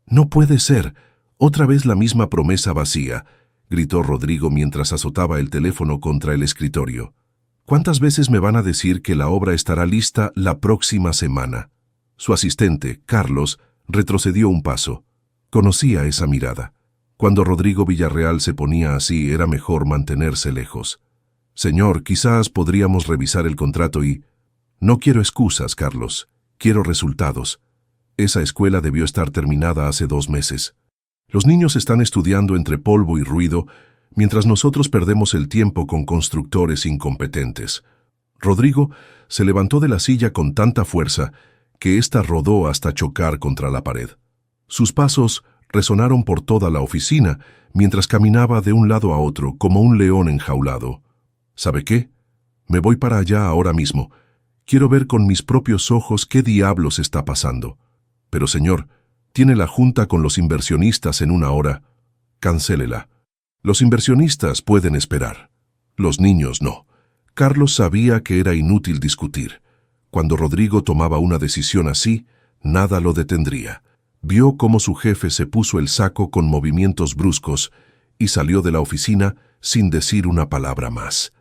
No puede ser. Otra vez la misma promesa vacía, gritó Rodrigo mientras azotaba el teléfono contra el escritorio. ¿Cuántas veces me van a decir que la obra estará lista la próxima semana? Su asistente, Carlos, retrocedió un paso. Conocía esa mirada. Cuando Rodrigo Villarreal se ponía así, era mejor mantenerse lejos. Señor, quizás podríamos revisar el contrato y... No quiero excusas, Carlos. Quiero resultados. Esa escuela debió estar terminada hace 2 meses. Los niños están estudiando entre polvo y ruido, mientras nosotros perdemos el tiempo con constructores incompetentes. Rodrigo se levantó de la silla con tanta fuerza que ésta rodó hasta chocar contra la pared. Sus pasos resonaron por toda la oficina mientras caminaba de un lado a otro como un león enjaulado. ¿Sabe qué? Me voy para allá ahora mismo. Quiero ver con mis propios ojos qué diablos está pasando. Pero señor, tiene la junta con los inversionistas en 1 hora. Cancélela. Los inversionistas pueden esperar. Los niños no. Carlos sabía que era inútil discutir. Cuando Rodrigo tomaba una decisión así, nada lo detendría. Vio cómo su jefe se puso el saco con movimientos bruscos y salió de la oficina sin decir una palabra más.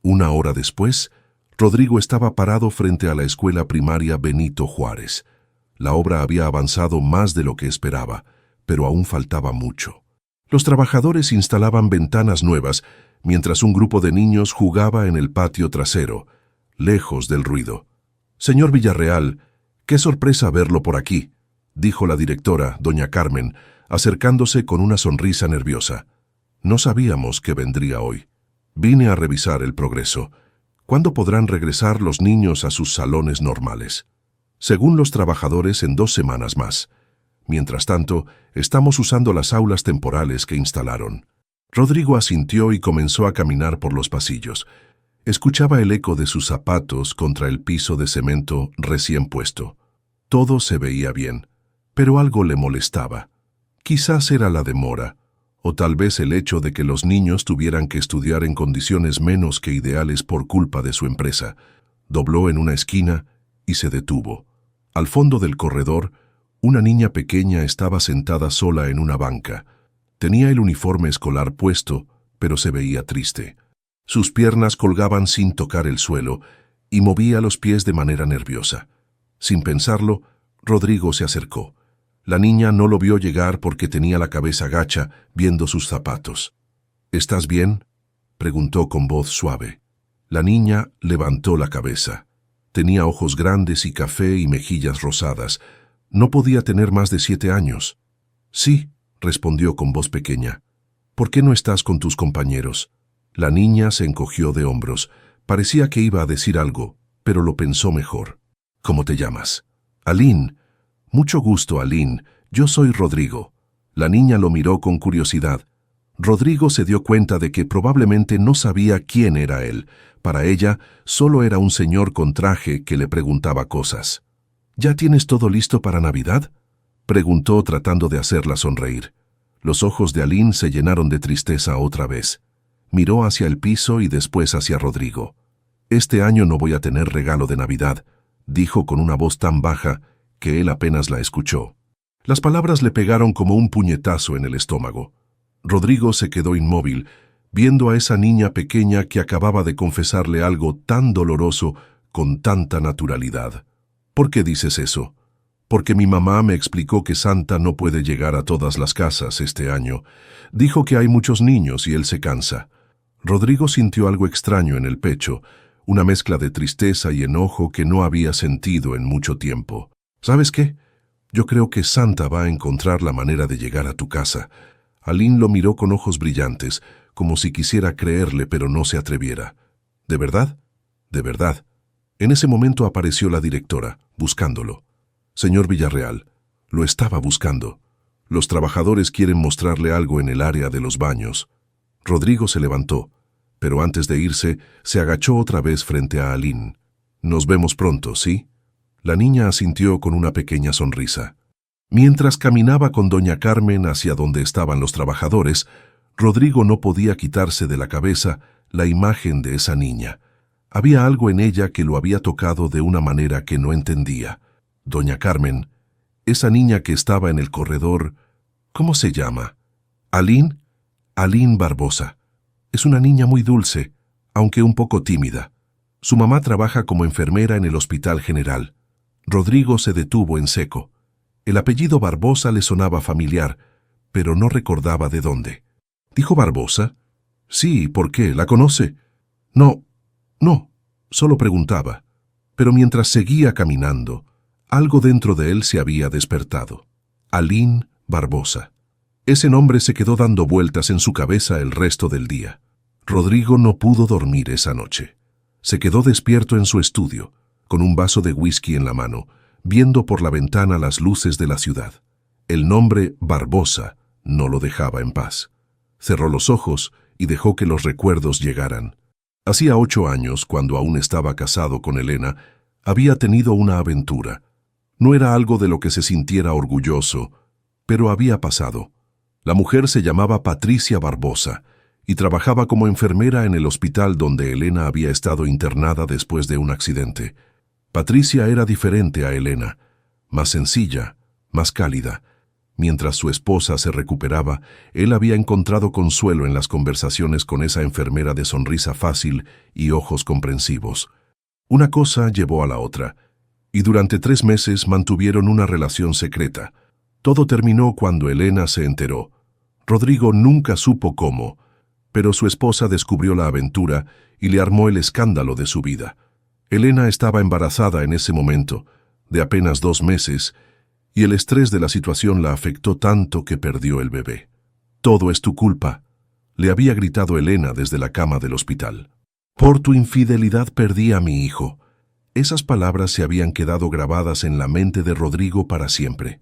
1 hora después, Rodrigo estaba parado frente a la escuela primaria Benito Juárez. La obra había avanzado más de lo que esperaba, pero aún faltaba mucho. Los trabajadores instalaban ventanas nuevas, mientras un grupo de niños jugaba en el patio trasero, lejos del ruido. «Señor Villarreal, qué sorpresa verlo por aquí», dijo la directora, doña Carmen, acercándose con una sonrisa nerviosa. «No sabíamos que vendría hoy. Vine a revisar el progreso. ¿Cuándo podrán regresar los niños a sus salones normales?» «Según los trabajadores, en 2 semanas más. Mientras tanto, estamos usando las aulas temporales que instalaron». Rodrigo asintió y comenzó a caminar por los pasillos. Escuchaba el eco de sus zapatos contra el piso de cemento recién puesto. Todo se veía bien, pero algo le molestaba. Quizás era la demora, o tal vez el hecho de que los niños tuvieran que estudiar en condiciones menos que ideales por culpa de su empresa. Dobló en una esquina y se detuvo. Al fondo del corredor, una niña pequeña estaba sentada sola en una banca. Tenía el uniforme escolar puesto, pero se veía triste. Sus piernas colgaban sin tocar el suelo y movía los pies de manera nerviosa. Sin pensarlo, Rodrigo se acercó. La niña no lo vio llegar porque tenía la cabeza gacha, viendo sus zapatos. «¿Estás bien?», preguntó con voz suave. La niña levantó la cabeza. Tenía ojos grandes y café y mejillas rosadas. No podía tener más de 7 años. «Sí», respondió con voz pequeña. «¿Por qué no estás con tus compañeros?». La niña se encogió de hombros. Parecía que iba a decir algo, pero lo pensó mejor. «¿Cómo te llamas?». «Aline». «Mucho gusto, Aline. Yo soy Rodrigo». La niña lo miró con curiosidad. Rodrigo se dio cuenta de que probablemente no sabía quién era él. Para ella, solo era un señor con traje que le preguntaba cosas. «¿Ya tienes todo listo para Navidad?», preguntó tratando de hacerla sonreír. Los ojos de Aline se llenaron de tristeza otra vez. Miró hacia el piso y después hacia Rodrigo. «Este año no voy a tener regalo de Navidad», dijo con una voz tan baja que él apenas la escuchó. Las palabras le pegaron como un puñetazo en el estómago. Rodrigo se quedó inmóvil, viendo a esa niña pequeña que acababa de confesarle algo tan doloroso con tanta naturalidad. «¿Por qué dices eso?». «Porque mi mamá me explicó que Santa no puede llegar a todas las casas este año. Dijo que hay muchos niños y él se cansa». Rodrigo sintió algo extraño en el pecho, una mezcla de tristeza y enojo que no había sentido en mucho tiempo. «¿Sabes qué? Yo creo que Santa va a encontrar la manera de llegar a tu casa». Aline lo miró con ojos brillantes, como si quisiera creerle pero no se atreviera. «¿De verdad?». «De verdad». En ese momento apareció la directora, buscándolo. «Señor Villarreal, lo estaba buscando. Los trabajadores quieren mostrarle algo en el área de los baños». Rodrigo se levantó, pero antes de irse, se agachó otra vez frente a Aline. «Nos vemos pronto, ¿sí?». La niña asintió con una pequeña sonrisa. Mientras caminaba con doña Carmen hacia donde estaban los trabajadores, Rodrigo no podía quitarse de la cabeza la imagen de esa niña. Había algo en ella que lo había tocado de una manera que no entendía. Doña Carmen Esa niña que estaba en el corredor, ¿cómo se llama? ¿Aline? Aline Barbosa. Es una niña muy dulce, aunque un poco tímida. Su mamá trabaja como enfermera en el Hospital General. Rodrigo se detuvo en seco. El apellido Barbosa le sonaba familiar, pero no recordaba de dónde. ¿Dijo Barbosa? Sí, ¿por qué? ¿La conoce? No, solo preguntaba. Pero mientras seguía caminando, algo dentro de él se había despertado. Aline Barbosa. Ese nombre se quedó dando vueltas en su cabeza el resto del día. Rodrigo no pudo dormir esa noche. Se quedó despierto en su estudio, con un vaso de whisky en la mano, viendo por la ventana las luces de la ciudad. El nombre Barbosa no lo dejaba en paz. Cerró los ojos y dejó que los recuerdos llegaran. Hacía 8 años, cuando aún estaba casado con Elena, había tenido una aventura. No era algo de lo que se sintiera orgulloso, pero había pasado. La mujer se llamaba Patricia Barbosa y trabajaba como enfermera en el hospital donde Elena había estado internada después de un accidente. Patricia era diferente a Elena, más sencilla, más cálida. Mientras su esposa se recuperaba, él había encontrado consuelo en las conversaciones con esa enfermera de sonrisa fácil y ojos comprensivos. Una cosa llevó a la otra, y durante 3 meses mantuvieron una relación secreta. Todo terminó cuando Elena se enteró. Rodrigo nunca supo cómo, pero su esposa descubrió la aventura y le armó el escándalo de su vida. Elena estaba embarazada en ese momento, de apenas 2 meses, y el estrés de la situación la afectó tanto que perdió el bebé. «Todo es tu culpa», le había gritado Elena desde la cama del hospital. «Por tu infidelidad perdí a mi hijo». Esas palabras se habían quedado grabadas en la mente de Rodrigo para siempre.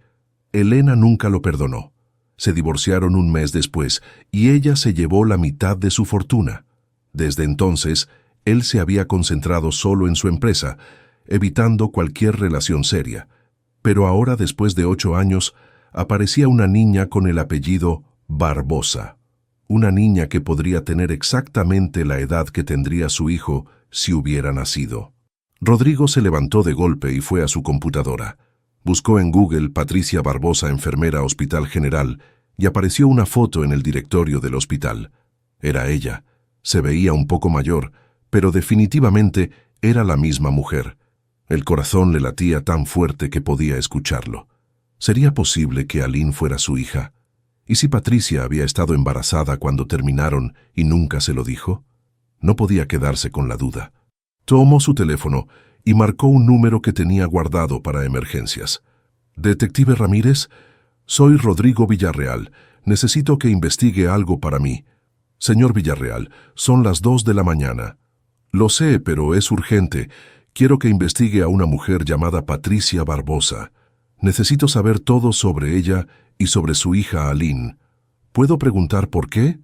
Elena nunca lo perdonó. Se divorciaron un mes después y ella se llevó la mitad de su fortuna. Desde entonces, él se había concentrado solo en su empresa, evitando cualquier relación seria. Pero ahora, después de 8 años, aparecía una niña con el apellido Barbosa. Una niña que podría tener exactamente la edad que tendría su hijo si hubiera nacido. Rodrigo se levantó de golpe y fue a su computadora. Buscó en Google Patricia Barbosa, enfermera Hospital General, y apareció una foto en el directorio del hospital. Era ella. Se veía un poco mayor, pero definitivamente era la misma mujer. El corazón le latía tan fuerte que podía escucharlo. ¿Sería posible que Aline fuera su hija? ¿Y si Patricia había estado embarazada cuando terminaron y nunca se lo dijo? No podía quedarse con la duda. Tomó su teléfono y marcó un número que tenía guardado para emergencias. «Detective Ramírez, soy Rodrigo Villarreal. Necesito que investigue algo para mí». «Señor Villarreal, son las 2 de la mañana». «Lo sé, pero es urgente. Quiero que investigue a una mujer llamada Patricia Barbosa. Necesito saber todo sobre ella y sobre su hija Aline. ¿Puedo preguntar por qué?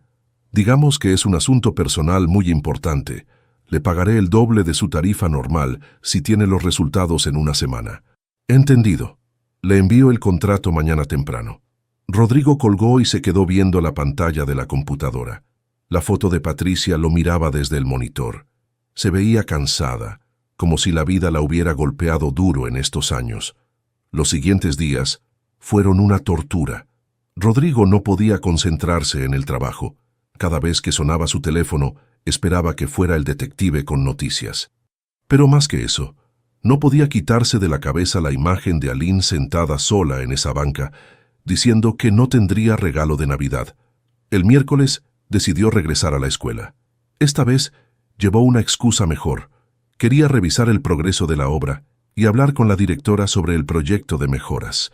Digamos que es un asunto personal muy importante. Le pagaré el doble de su tarifa normal si tiene los resultados en una semana». «Entendido. Le envío el contrato mañana temprano». Rodrigo colgó y se quedó viendo la pantalla de la computadora. La foto de Patricia lo miraba desde el monitor. Se veía cansada, como si la vida la hubiera golpeado duro en estos años. Los siguientes días fueron una tortura. Rodrigo no podía concentrarse en el trabajo. Cada vez que sonaba su teléfono, esperaba que fuera el detective con noticias. Pero más que eso, no podía quitarse de la cabeza la imagen de Aline sentada sola en esa banca, diciendo que no tendría regalo de Navidad. El miércoles decidió regresar a la escuela. Esta vez llevó una excusa mejor. Quería revisar el progreso de la obra y hablar con la directora sobre el proyecto de mejoras.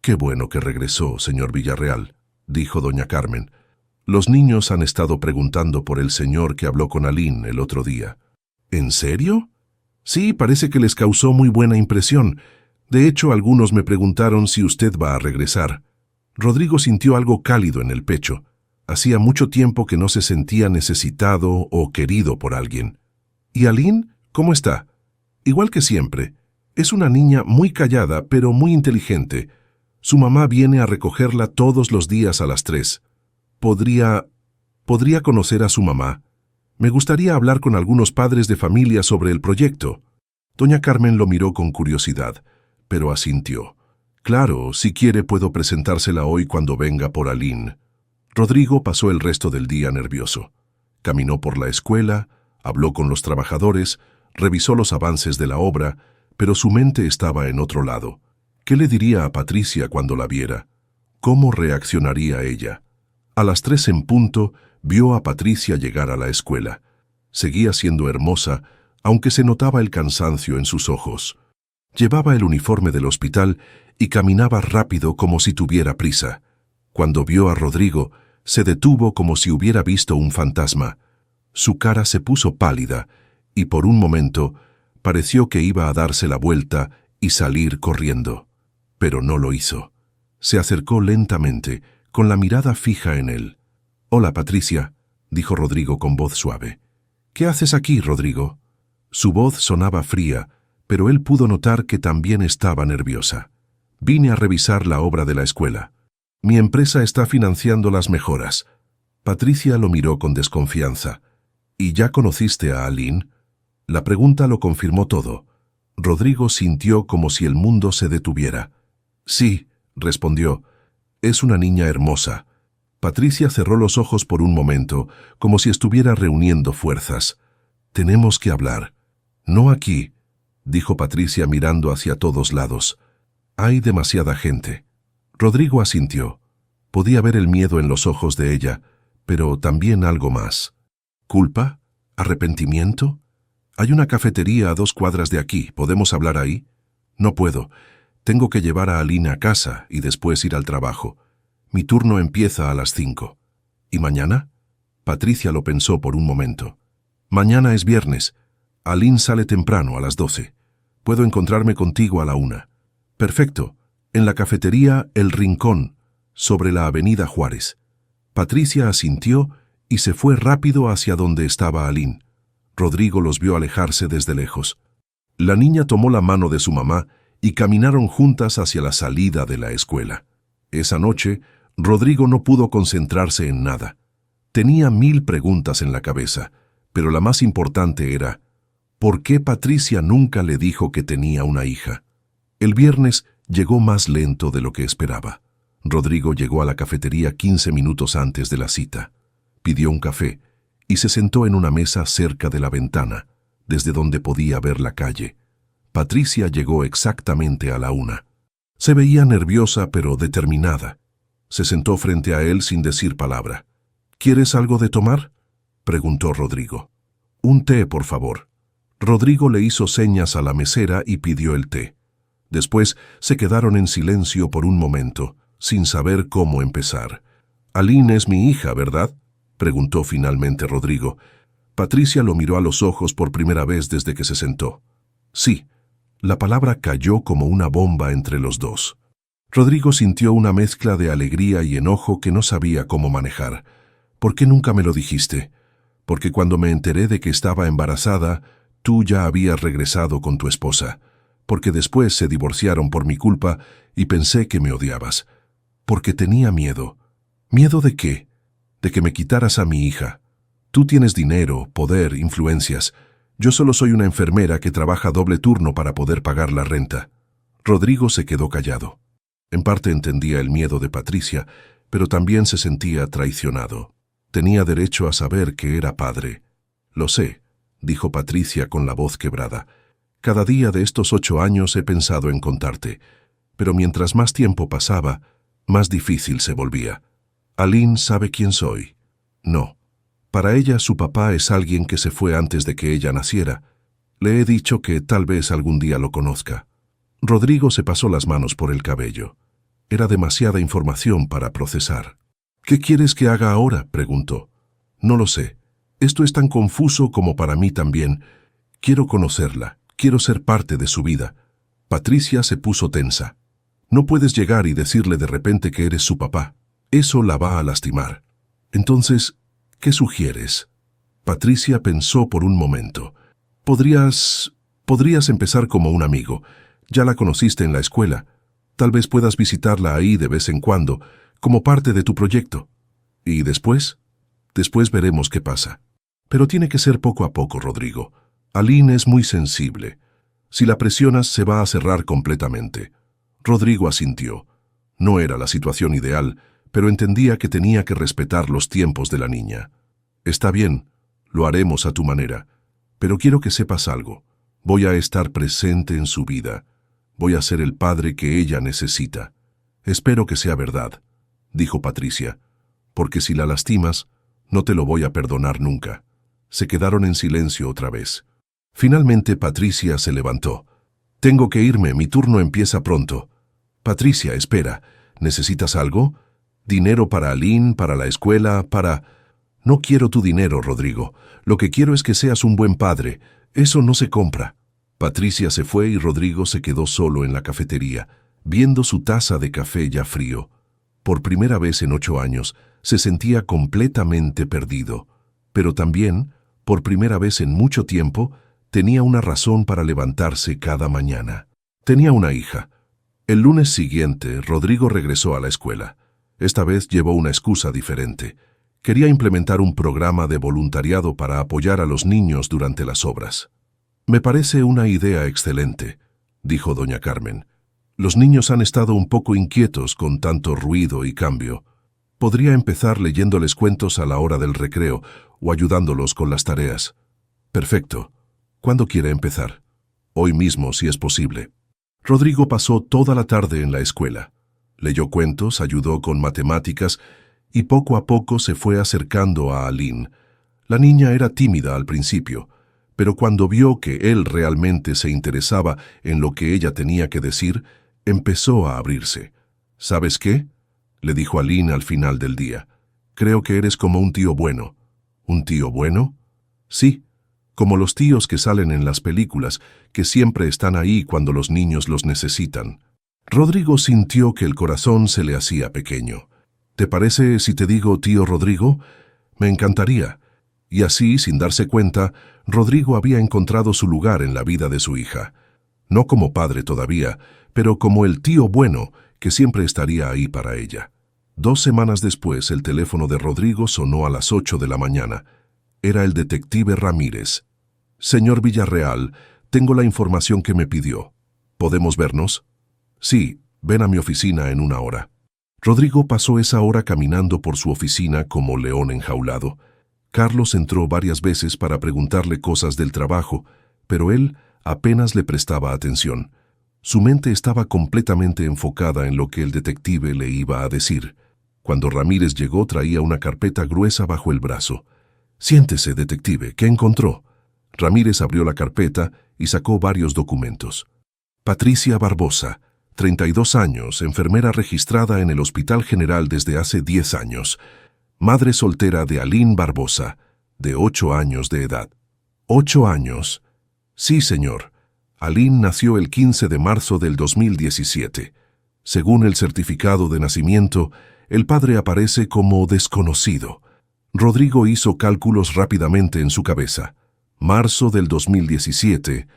«Qué bueno que regresó, señor Villarreal», dijo doña Carmen. «Los niños han estado preguntando por el señor que habló con Aline el otro día». «¿En serio?» «Sí, parece que les causó muy buena impresión. De hecho, algunos me preguntaron si usted va a regresar». Rodrigo sintió algo cálido en el pecho. Hacía mucho tiempo que no se sentía necesitado o querido por alguien. «¿Y Aline? ¿Cómo está?» «Igual que siempre. Es una niña muy callada, pero muy inteligente. Su mamá viene a recogerla todos los días a las 3. ¿Podría conocer a su mamá? Me gustaría hablar con algunos padres de familia sobre el proyecto». Doña Carmen lo miró con curiosidad, pero asintió. Claro, si quiere puedo presentársela hoy cuando venga por Aline. Rodrigo pasó el resto del día nervioso. Caminó por la escuela, habló con los trabajadores, revisó los avances de la obra, pero su mente estaba en otro lado. ¿Qué le diría a Patricia cuando la viera? ¿Cómo reaccionaría ella? A las 3 en punto, vio a Patricia llegar a la escuela. Seguía siendo hermosa, aunque se notaba el cansancio en sus ojos. Llevaba el uniforme del hospital y caminaba rápido como si tuviera prisa. Cuando vio a Rodrigo, se detuvo como si hubiera visto un fantasma. Su cara se puso pálida y por un momento pareció que iba a darse la vuelta y salir corriendo. Pero no lo hizo. Se acercó lentamente, con la mirada fija en él. «Hola, Patricia», dijo Rodrigo con voz suave. «¿Qué haces aquí, Rodrigo?» Su voz sonaba fría, pero él pudo notar que también estaba nerviosa. «Vine a revisar la obra de la escuela. Mi empresa está financiando las mejoras». Patricia lo miró con desconfianza. «¿Y ya conociste a Aline?» La pregunta lo confirmó todo. Rodrigo sintió como si el mundo se detuviera. «Sí», respondió, «es una niña hermosa». Patricia cerró los ojos por un momento, como si estuviera reuniendo fuerzas. «Tenemos que hablar». «No aquí», dijo Patricia mirando hacia todos lados. «Hay demasiada gente». Rodrigo asintió. Podía ver el miedo en los ojos de ella, pero también algo más. ¿Culpa? ¿Arrepentimiento? Hay una cafetería a 2 cuadras de aquí. ¿Podemos hablar ahí? No puedo. Tengo que llevar a Aline a casa y después ir al trabajo. Mi turno empieza a las 5. ¿Y mañana? Patricia lo pensó por un momento. Mañana es viernes. Aline sale temprano a las 12. Puedo encontrarme contigo a la 1. Perfecto. En la cafetería El Rincón, sobre la avenida Juárez. Patricia asintió y se fue rápido hacia donde estaba Aline. Rodrigo los vio alejarse desde lejos. La niña tomó la mano de su mamá y caminaron juntas hacia la salida de la escuela. Esa noche, Rodrigo no pudo concentrarse en nada. Tenía 1000 preguntas en la cabeza, pero la más importante era, ¿por qué Patricia nunca le dijo que tenía una hija? El viernes llegó más lento de lo que esperaba. Rodrigo llegó a la cafetería 15 minutos antes de la cita. Pidió un café y se sentó en una mesa cerca de la ventana, desde donde podía ver la calle. Patricia llegó exactamente a la 1. Se veía nerviosa pero determinada. Se sentó frente a él sin decir palabra. «¿Quieres algo de tomar?», preguntó Rodrigo. «Un té, por favor». Rodrigo le hizo señas a la mesera y pidió el té. Después se quedaron en silencio por un momento, sin saber cómo empezar. «Aline es mi hija, ¿verdad?», preguntó finalmente Rodrigo. Patricia lo miró a los ojos por primera vez desde que se sentó. «Sí». La palabra cayó como una bomba entre los dos. Rodrigo sintió una mezcla de alegría y enojo que no sabía cómo manejar. «¿Por qué nunca me lo dijiste?» «Porque cuando me enteré de que estaba embarazada, tú ya habías regresado con tu esposa. Porque después se divorciaron por mi culpa y pensé que me odiabas. Porque tenía miedo». «¿Miedo de qué?» «De que me quitaras a mi hija. Tú tienes dinero, poder, influencias. Yo solo soy una enfermera que trabaja doble turno para poder pagar la renta». Rodrigo se quedó callado. En parte entendía el miedo de Patricia, pero también se sentía traicionado. Tenía derecho a saber que era padre. «Lo sé», dijo Patricia con la voz quebrada. «Cada día de estos 8 años he pensado en contarte, pero mientras más tiempo pasaba, más difícil se volvía. Aline sabe quién soy». «No. Para ella su papá es alguien que se fue antes de que ella naciera. Le he dicho que tal vez algún día lo conozca». Rodrigo se pasó las manos por el cabello. Era demasiada información para procesar. «¿Qué quieres que haga ahora?», preguntó. «No lo sé. Esto es tan confuso como para mí también. Quiero conocerla. Quiero ser parte de su vida». Patricia se puso tensa. «No puedes llegar y decirle de repente que eres su papá. Eso la va a lastimar. Entonces, ¿qué sugieres?». Patricia pensó por un momento. Podrías empezar como un amigo. Ya la conociste en la escuela. Tal vez puedas visitarla ahí de vez en cuando, como parte de tu proyecto. ¿Y después? Después veremos qué pasa. Pero tiene que ser poco a poco, Rodrigo. Aline es muy sensible. Si la presionas, se va a cerrar completamente». Rodrigo asintió. No era la situación ideal, pero entendía que tenía que respetar los tiempos de la niña. Está bien, lo haremos a tu manera, pero quiero que sepas algo. Voy a estar presente en su vida. Voy a ser el padre que ella necesita. Espero que sea verdad, dijo Patricia, porque si la lastimas, no te lo voy a perdonar nunca. Se quedaron en silencio otra vez. Finalmente Patricia se levantó. Tengo que irme, mi turno empieza pronto. Patricia, espera. ¿Necesitas algo? ¿Dinero para Aline, para la escuela, para...? No quiero tu dinero, Rodrigo. Lo que quiero es que seas un buen padre. Eso no se compra. Patricia se fue y Rodrigo se quedó solo en la cafetería, viendo su taza de café ya frío. Por primera vez en 8 años, se sentía completamente perdido. Pero también, por primera vez en mucho tiempo, tenía una razón para levantarse cada mañana. Tenía una hija. El lunes siguiente, Rodrigo regresó a la escuela. Esta vez llevó una excusa diferente. Quería implementar un programa de voluntariado para apoyar a los niños durante las obras. Me parece una idea excelente, dijo doña Carmen. Los niños han estado un poco inquietos con tanto ruido y cambio. Podría empezar leyéndoles cuentos a la hora del recreo o ayudándolos con las tareas. Perfecto. ¿Cuándo quiere empezar? Hoy mismo, si es posible. Rodrigo pasó toda la tarde en la escuela. Leyó cuentos, ayudó con matemáticas y poco a poco se fue acercando a Aline. La niña era tímida al principio, pero cuando vio que él realmente se interesaba en lo que ella tenía que decir, empezó a abrirse. ¿Sabes qué?, le dijo Aline al final del día. Creo que eres como un tío bueno. ¿Un tío bueno? Sí, como los tíos que salen en las películas, que siempre están ahí cuando los niños los necesitan. Rodrigo sintió que el corazón se le hacía pequeño. ¿Te parece si te digo tío Rodrigo? Me encantaría. Y así, sin darse cuenta, Rodrigo había encontrado su lugar en la vida de su hija. No como padre todavía, pero como el tío bueno que siempre estaría ahí para ella. 2 semanas después, el teléfono de Rodrigo sonó a las 8 de la mañana. Era el detective Ramírez. Señor Villarreal, tengo la información que me pidió. ¿Podemos vernos? Sí, ven a mi oficina en 1 hora. Rodrigo pasó esa hora caminando por su oficina como león enjaulado. Carlos entró varias veces para preguntarle cosas del trabajo, pero él apenas le prestaba atención. Su mente estaba completamente enfocada en lo que el detective le iba a decir. Cuando Ramírez llegó, traía una carpeta gruesa bajo el brazo. Siéntese, detective, ¿qué encontró? Ramírez abrió la carpeta y sacó varios documentos. Patricia Barbosa, 32 años, enfermera registrada en el Hospital General desde hace 10 años. Madre soltera de Aline Barbosa, de 8 años de edad. 8 años. Sí, señor. Aline nació el 15 de marzo del 2017. Según el certificado de nacimiento, el padre aparece como desconocido. Rodrigo hizo cálculos rápidamente en su cabeza. Marzo del 2017.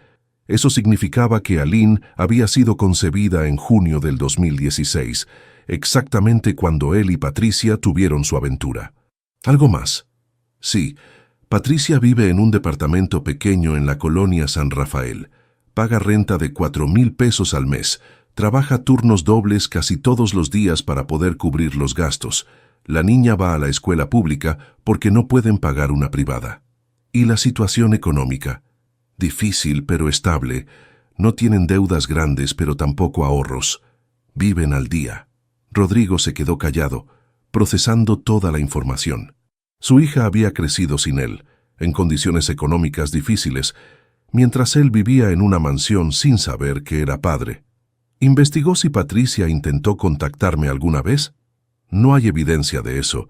Eso significaba que Aline había sido concebida en junio del 2016, exactamente cuando él y Patricia tuvieron su aventura. ¿Algo más? Sí, Patricia vive en un departamento pequeño en la colonia San Rafael. Paga renta de 4,000 pesos al mes. Trabaja turnos dobles casi todos los días para poder cubrir los gastos. La niña va a la escuela pública porque no pueden pagar una privada. ¿Y la situación económica? Difícil pero estable. No tienen deudas grandes pero tampoco ahorros. Viven al día. Rodrigo se quedó callado, procesando toda la información. Su hija había crecido sin él, en condiciones económicas difíciles, mientras él vivía en una mansión sin saber que era padre. ¿Investigó si Patricia intentó contactarme alguna vez? No hay evidencia de eso,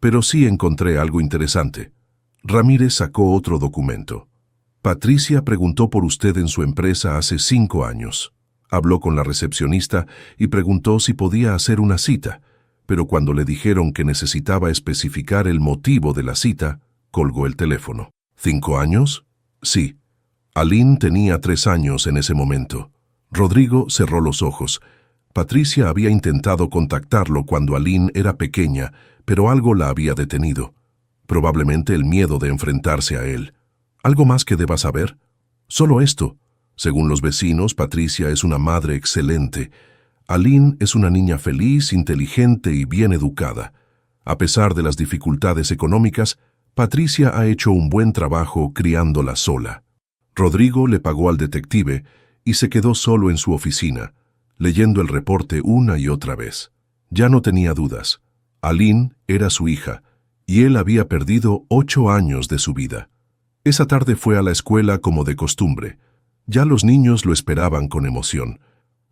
pero sí encontré algo interesante. Ramírez sacó otro documento. Patricia preguntó por usted en su empresa hace 5 años. Habló con la recepcionista y preguntó si podía hacer una cita, pero cuando le dijeron que necesitaba especificar el motivo de la cita, colgó el teléfono. ¿5 años? Sí. Aline tenía 3 años en ese momento. Rodrigo cerró los ojos. Patricia había intentado contactarlo cuando Aline era pequeña, pero algo la había detenido. Probablemente el miedo de enfrentarse a él. ¿Algo más que deba saber? Solo esto. Según los vecinos, Patricia es una madre excelente. Aline es una niña feliz, inteligente y bien educada. A pesar de las dificultades económicas, Patricia ha hecho un buen trabajo criándola sola. Rodrigo le pagó al detective y se quedó solo en su oficina, leyendo el reporte una y otra vez. Ya no tenía dudas. Aline era su hija, y él había perdido 8 años de su vida. Esa tarde fue a la escuela como de costumbre. Ya los niños lo esperaban con emoción.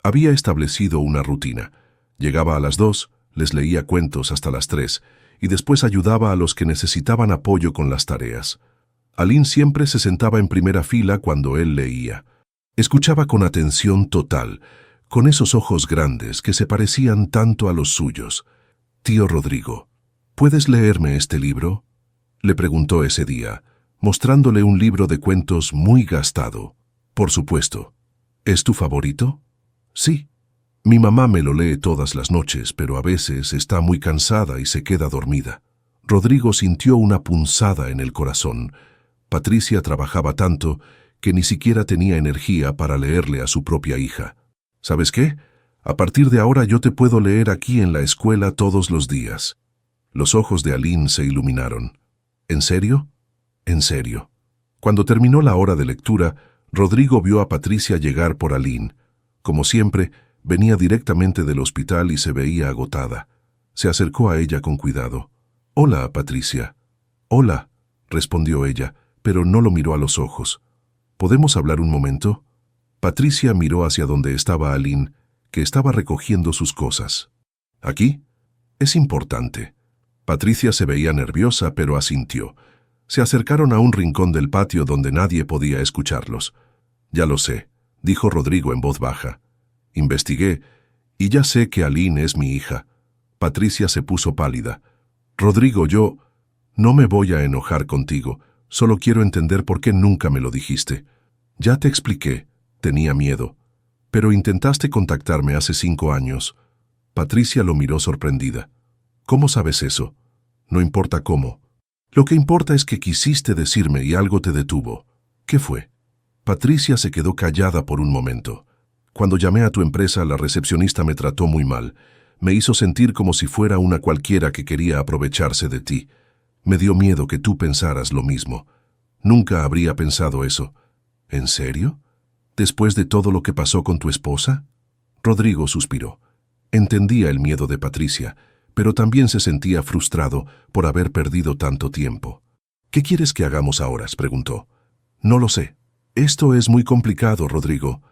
Había establecido una rutina. Llegaba a las 2, les leía cuentos hasta las 3, y después ayudaba a los que necesitaban apoyo con las tareas. Aline siempre se sentaba en primera fila cuando él leía. Escuchaba con atención total, con esos ojos grandes que se parecían tanto a los suyos. «Tío Rodrigo, ¿puedes leerme este libro?», le preguntó ese día, mostrándole un libro de cuentos muy gastado. «Por supuesto. ¿Es tu favorito?». «Sí. Mi mamá me lo lee todas las noches, pero a veces está muy cansada y se queda dormida». Rodrigo sintió una punzada en el corazón. Patricia trabajaba tanto que ni siquiera tenía energía para leerle a su propia hija. «¿Sabes qué? A partir de ahora yo te puedo leer aquí en la escuela todos los días». Los ojos de Aline se iluminaron. «¿En serio?». «En serio». Cuando terminó la hora de lectura, Rodrigo vio a Patricia llegar por Aline. Como siempre, venía directamente del hospital y se veía agotada. Se acercó a ella con cuidado. «Hola, Patricia». «Hola», respondió ella, pero no lo miró a los ojos. «¿Podemos hablar un momento?». Patricia miró hacia donde estaba Aline, que estaba recogiendo sus cosas. «¿Aquí?». «Es importante». Patricia se veía nerviosa, pero asintió. Se acercaron a un rincón del patio donde nadie podía escucharlos. «Ya lo sé», dijo Rodrigo en voz baja. «Investigué, y ya sé que Aline es mi hija». Patricia se puso pálida. «Rodrigo, yo no me voy a enojar contigo. Solo quiero entender por qué nunca me lo dijiste». «Ya te expliqué. Tenía miedo. Pero intentaste contactarme hace 5 años». Patricia lo miró sorprendida. «¿Cómo sabes eso?». «No importa cómo. Lo que importa es que quisiste decirme y algo te detuvo». «¿Qué fue?». Patricia se quedó callada por un momento. «Cuando llamé a tu empresa, la recepcionista me trató muy mal. Me hizo sentir como si fuera una cualquiera que quería aprovecharse de ti. Me dio miedo que tú pensaras lo mismo. Nunca habría pensado eso». «¿En serio? ¿Después de todo lo que pasó con tu esposa?». Rodrigo suspiró. Entendía el miedo de Patricia, pero también se sentía frustrado por haber perdido tanto tiempo. «¿Qué quieres que hagamos ahora?», preguntó. «No lo sé. Esto es muy complicado, Rodrigo».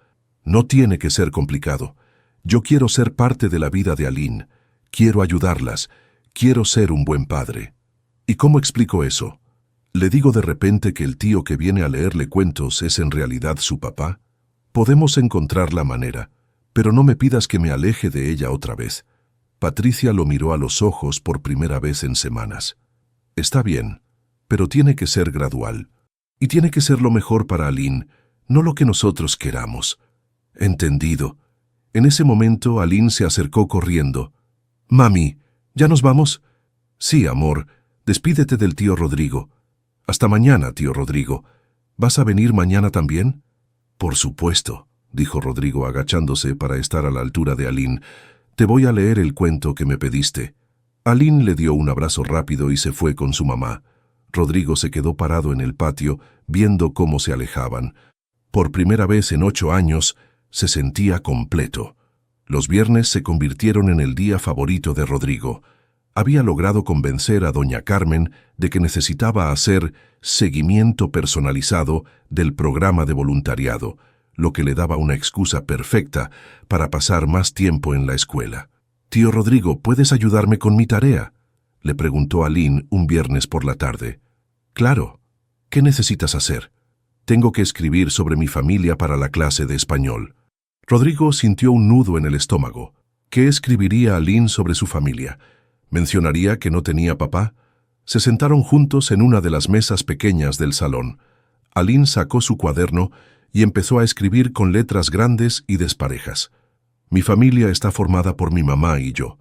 «No tiene que ser complicado. Yo quiero ser parte de la vida de Aline. Quiero ayudarlas. Quiero ser un buen padre». «¿Y cómo explico eso? ¿Le digo de repente que el tío que viene a leerle cuentos es en realidad su papá? Podemos encontrar la manera, pero no me pidas que me aleje de ella otra vez». Patricia lo miró a los ojos por primera vez en semanas. «Está bien, pero tiene que ser gradual. Y tiene que ser lo mejor para Aline, no lo que nosotros queramos». «Entendido». En ese momento, Aline se acercó corriendo. «Mami, ¿ya nos vamos?». «Sí, amor. Despídete del tío Rodrigo». «Hasta mañana, tío Rodrigo. ¿Vas a venir mañana también?». «Por supuesto», dijo Rodrigo agachándose para estar a la altura de Aline. «Te voy a leer el cuento que me pediste». Aline le dio un abrazo rápido y se fue con su mamá. Rodrigo se quedó parado en el patio, viendo cómo se alejaban. Por primera vez en 8 años, se sentía completo. Los viernes se convirtieron en el día favorito de Rodrigo. Había logrado convencer a doña Carmen de que necesitaba hacer seguimiento personalizado del programa de voluntariado, lo que le daba una excusa perfecta para pasar más tiempo en la escuela. «Tío Rodrigo, ¿puedes ayudarme con mi tarea?», le preguntó Aline un viernes por la tarde. «Claro. ¿Qué necesitas hacer?». «Tengo que escribir sobre mi familia para la clase de español». Rodrigo sintió un nudo en el estómago. ¿Qué escribiría Aline sobre su familia? ¿Mencionaría que no tenía papá? Se sentaron juntos en una de las mesas pequeñas del salón. Aline sacó su cuaderno y empezó a escribir con letras grandes y desparejas. «Mi familia está formada por mi mamá y yo.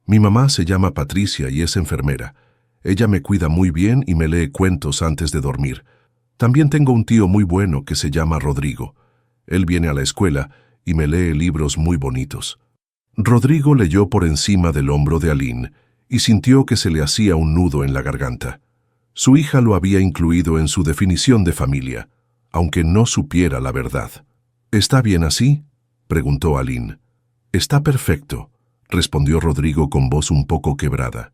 Mi mamá se llama Patricia y es enfermera. Ella me cuida muy bien y me lee cuentos antes de dormir. También tengo un tío muy bueno que se llama Rodrigo. Él viene a la escuela y me lee libros muy bonitos». Rodrigo leyó por encima del hombro de Aline y sintió que se le hacía un nudo en la garganta. Su hija lo había incluido en su definición de familia, aunque no supiera la verdad. ¿Está bien así?, preguntó Aline. Está perfecto, respondió Rodrigo con voz un poco quebrada.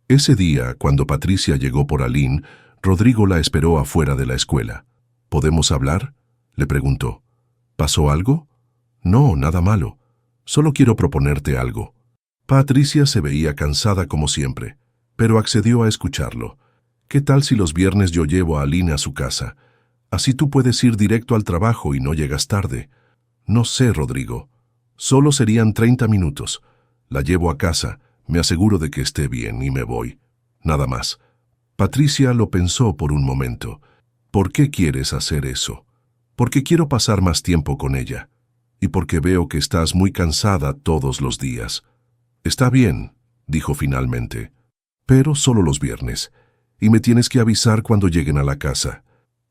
Ese día, cuando Patricia llegó por Aline, Rodrigo la esperó afuera de la escuela. ¿Podemos hablar?, le preguntó. ¿Pasó algo? No, nada malo. Solo quiero proponerte algo. Patricia se veía cansada como siempre, pero accedió a escucharlo. ¿Qué tal si los viernes yo llevo a Aline a su casa? Así tú puedes ir directo al trabajo y no llegas tarde. No sé, Rodrigo. Solo serían 30 minutos. La llevo a casa, me aseguro de que esté bien y me voy. Nada más. Patricia lo pensó por un momento. ¿Por qué quieres hacer eso? Porque quiero pasar más tiempo con ella. Y porque veo que estás muy cansada todos los días. Está bien, dijo finalmente. Pero solo los viernes. Y me tienes que avisar cuando lleguen a la casa.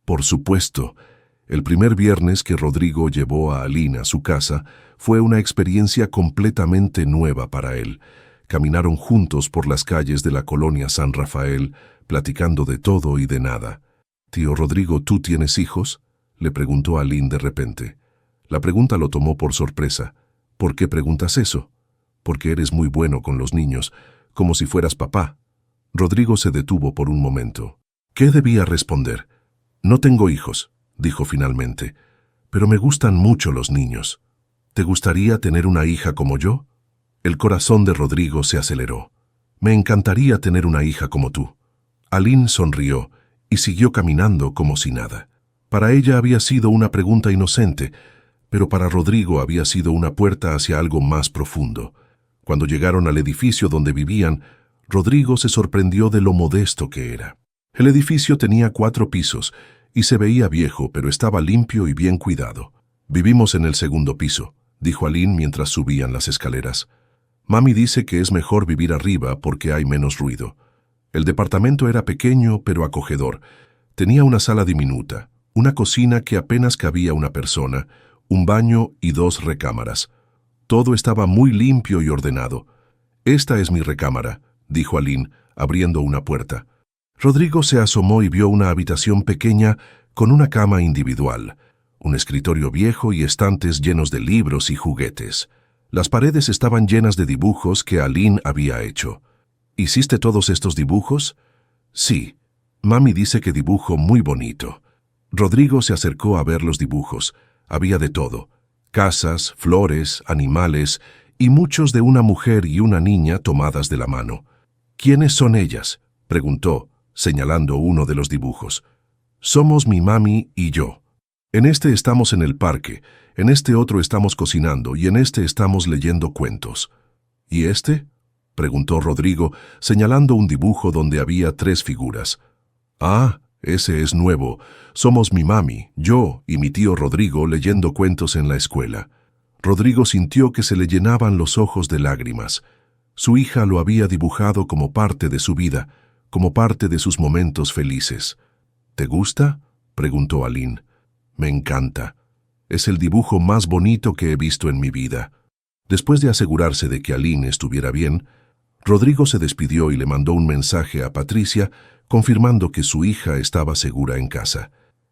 Por supuesto. El primer viernes que Rodrigo llevó a Aline a su casa fue una experiencia completamente nueva para él. Caminaron juntos por las calles de la colonia San Rafael, platicando de todo y de nada. «Tío Rodrigo, ¿tú tienes hijos?», le preguntó Aline de repente. La pregunta lo tomó por sorpresa. «¿Por qué preguntas eso?». «Porque eres muy bueno con los niños, como si fueras papá». Rodrigo se detuvo por un momento. ¿Qué debía responder? «No tengo hijos», dijo finalmente, «pero me gustan mucho los niños. ¿Te gustaría tener una hija como yo?». El corazón de Rodrigo se aceleró. «Me encantaría tener una hija como tú». Aline sonrió y siguió caminando como si nada. Para ella había sido una pregunta inocente, pero para Rodrigo había sido una puerta hacia algo más profundo. Cuando llegaron al edificio donde vivían, Rodrigo se sorprendió de lo modesto que era. El edificio tenía 4 pisos y se veía viejo, pero estaba limpio y bien cuidado. «Vivimos en el segundo piso», dijo Aline mientras subían las escaleras. «Mami dice que es mejor vivir arriba porque hay menos ruido». El departamento era pequeño pero acogedor. Tenía una sala diminuta, una cocina que apenas cabía una persona, un baño y 2 recámaras. Todo estaba muy limpio y ordenado. «Esta es mi recámara», dijo Aline, abriendo una puerta. Rodrigo se asomó y vio una habitación pequeña con una cama individual, un escritorio viejo y estantes llenos de libros y juguetes. Las paredes estaban llenas de dibujos que Aline había hecho. «¿Hiciste todos estos dibujos?». «Sí. Mami dice que dibujo muy bonito». Rodrigo se acercó a ver los dibujos. Había de todo: casas, flores, animales y muchos de una mujer y una niña tomadas de la mano. «¿Quiénes son ellas?», preguntó, señalando uno de los dibujos. «Somos mi mami y yo. En este estamos en el parque, en este otro estamos cocinando y en este estamos leyendo cuentos». «¿Y este?», preguntó Rodrigo, señalando un dibujo donde había 3 figuras. «Ah, ese es nuevo. Somos mi mami, yo y mi tío Rodrigo leyendo cuentos en la escuela». Rodrigo sintió que se le llenaban los ojos de lágrimas. Su hija lo había dibujado como parte de su vida, como parte de sus momentos felices. «¿Te gusta?», preguntó Aline. «Me encanta. Es el dibujo más bonito que he visto en mi vida». Después de asegurarse de que Aline estuviera bien, Rodrigo se despidió y le mandó un mensaje a Patricia confirmando que su hija estaba segura en casa.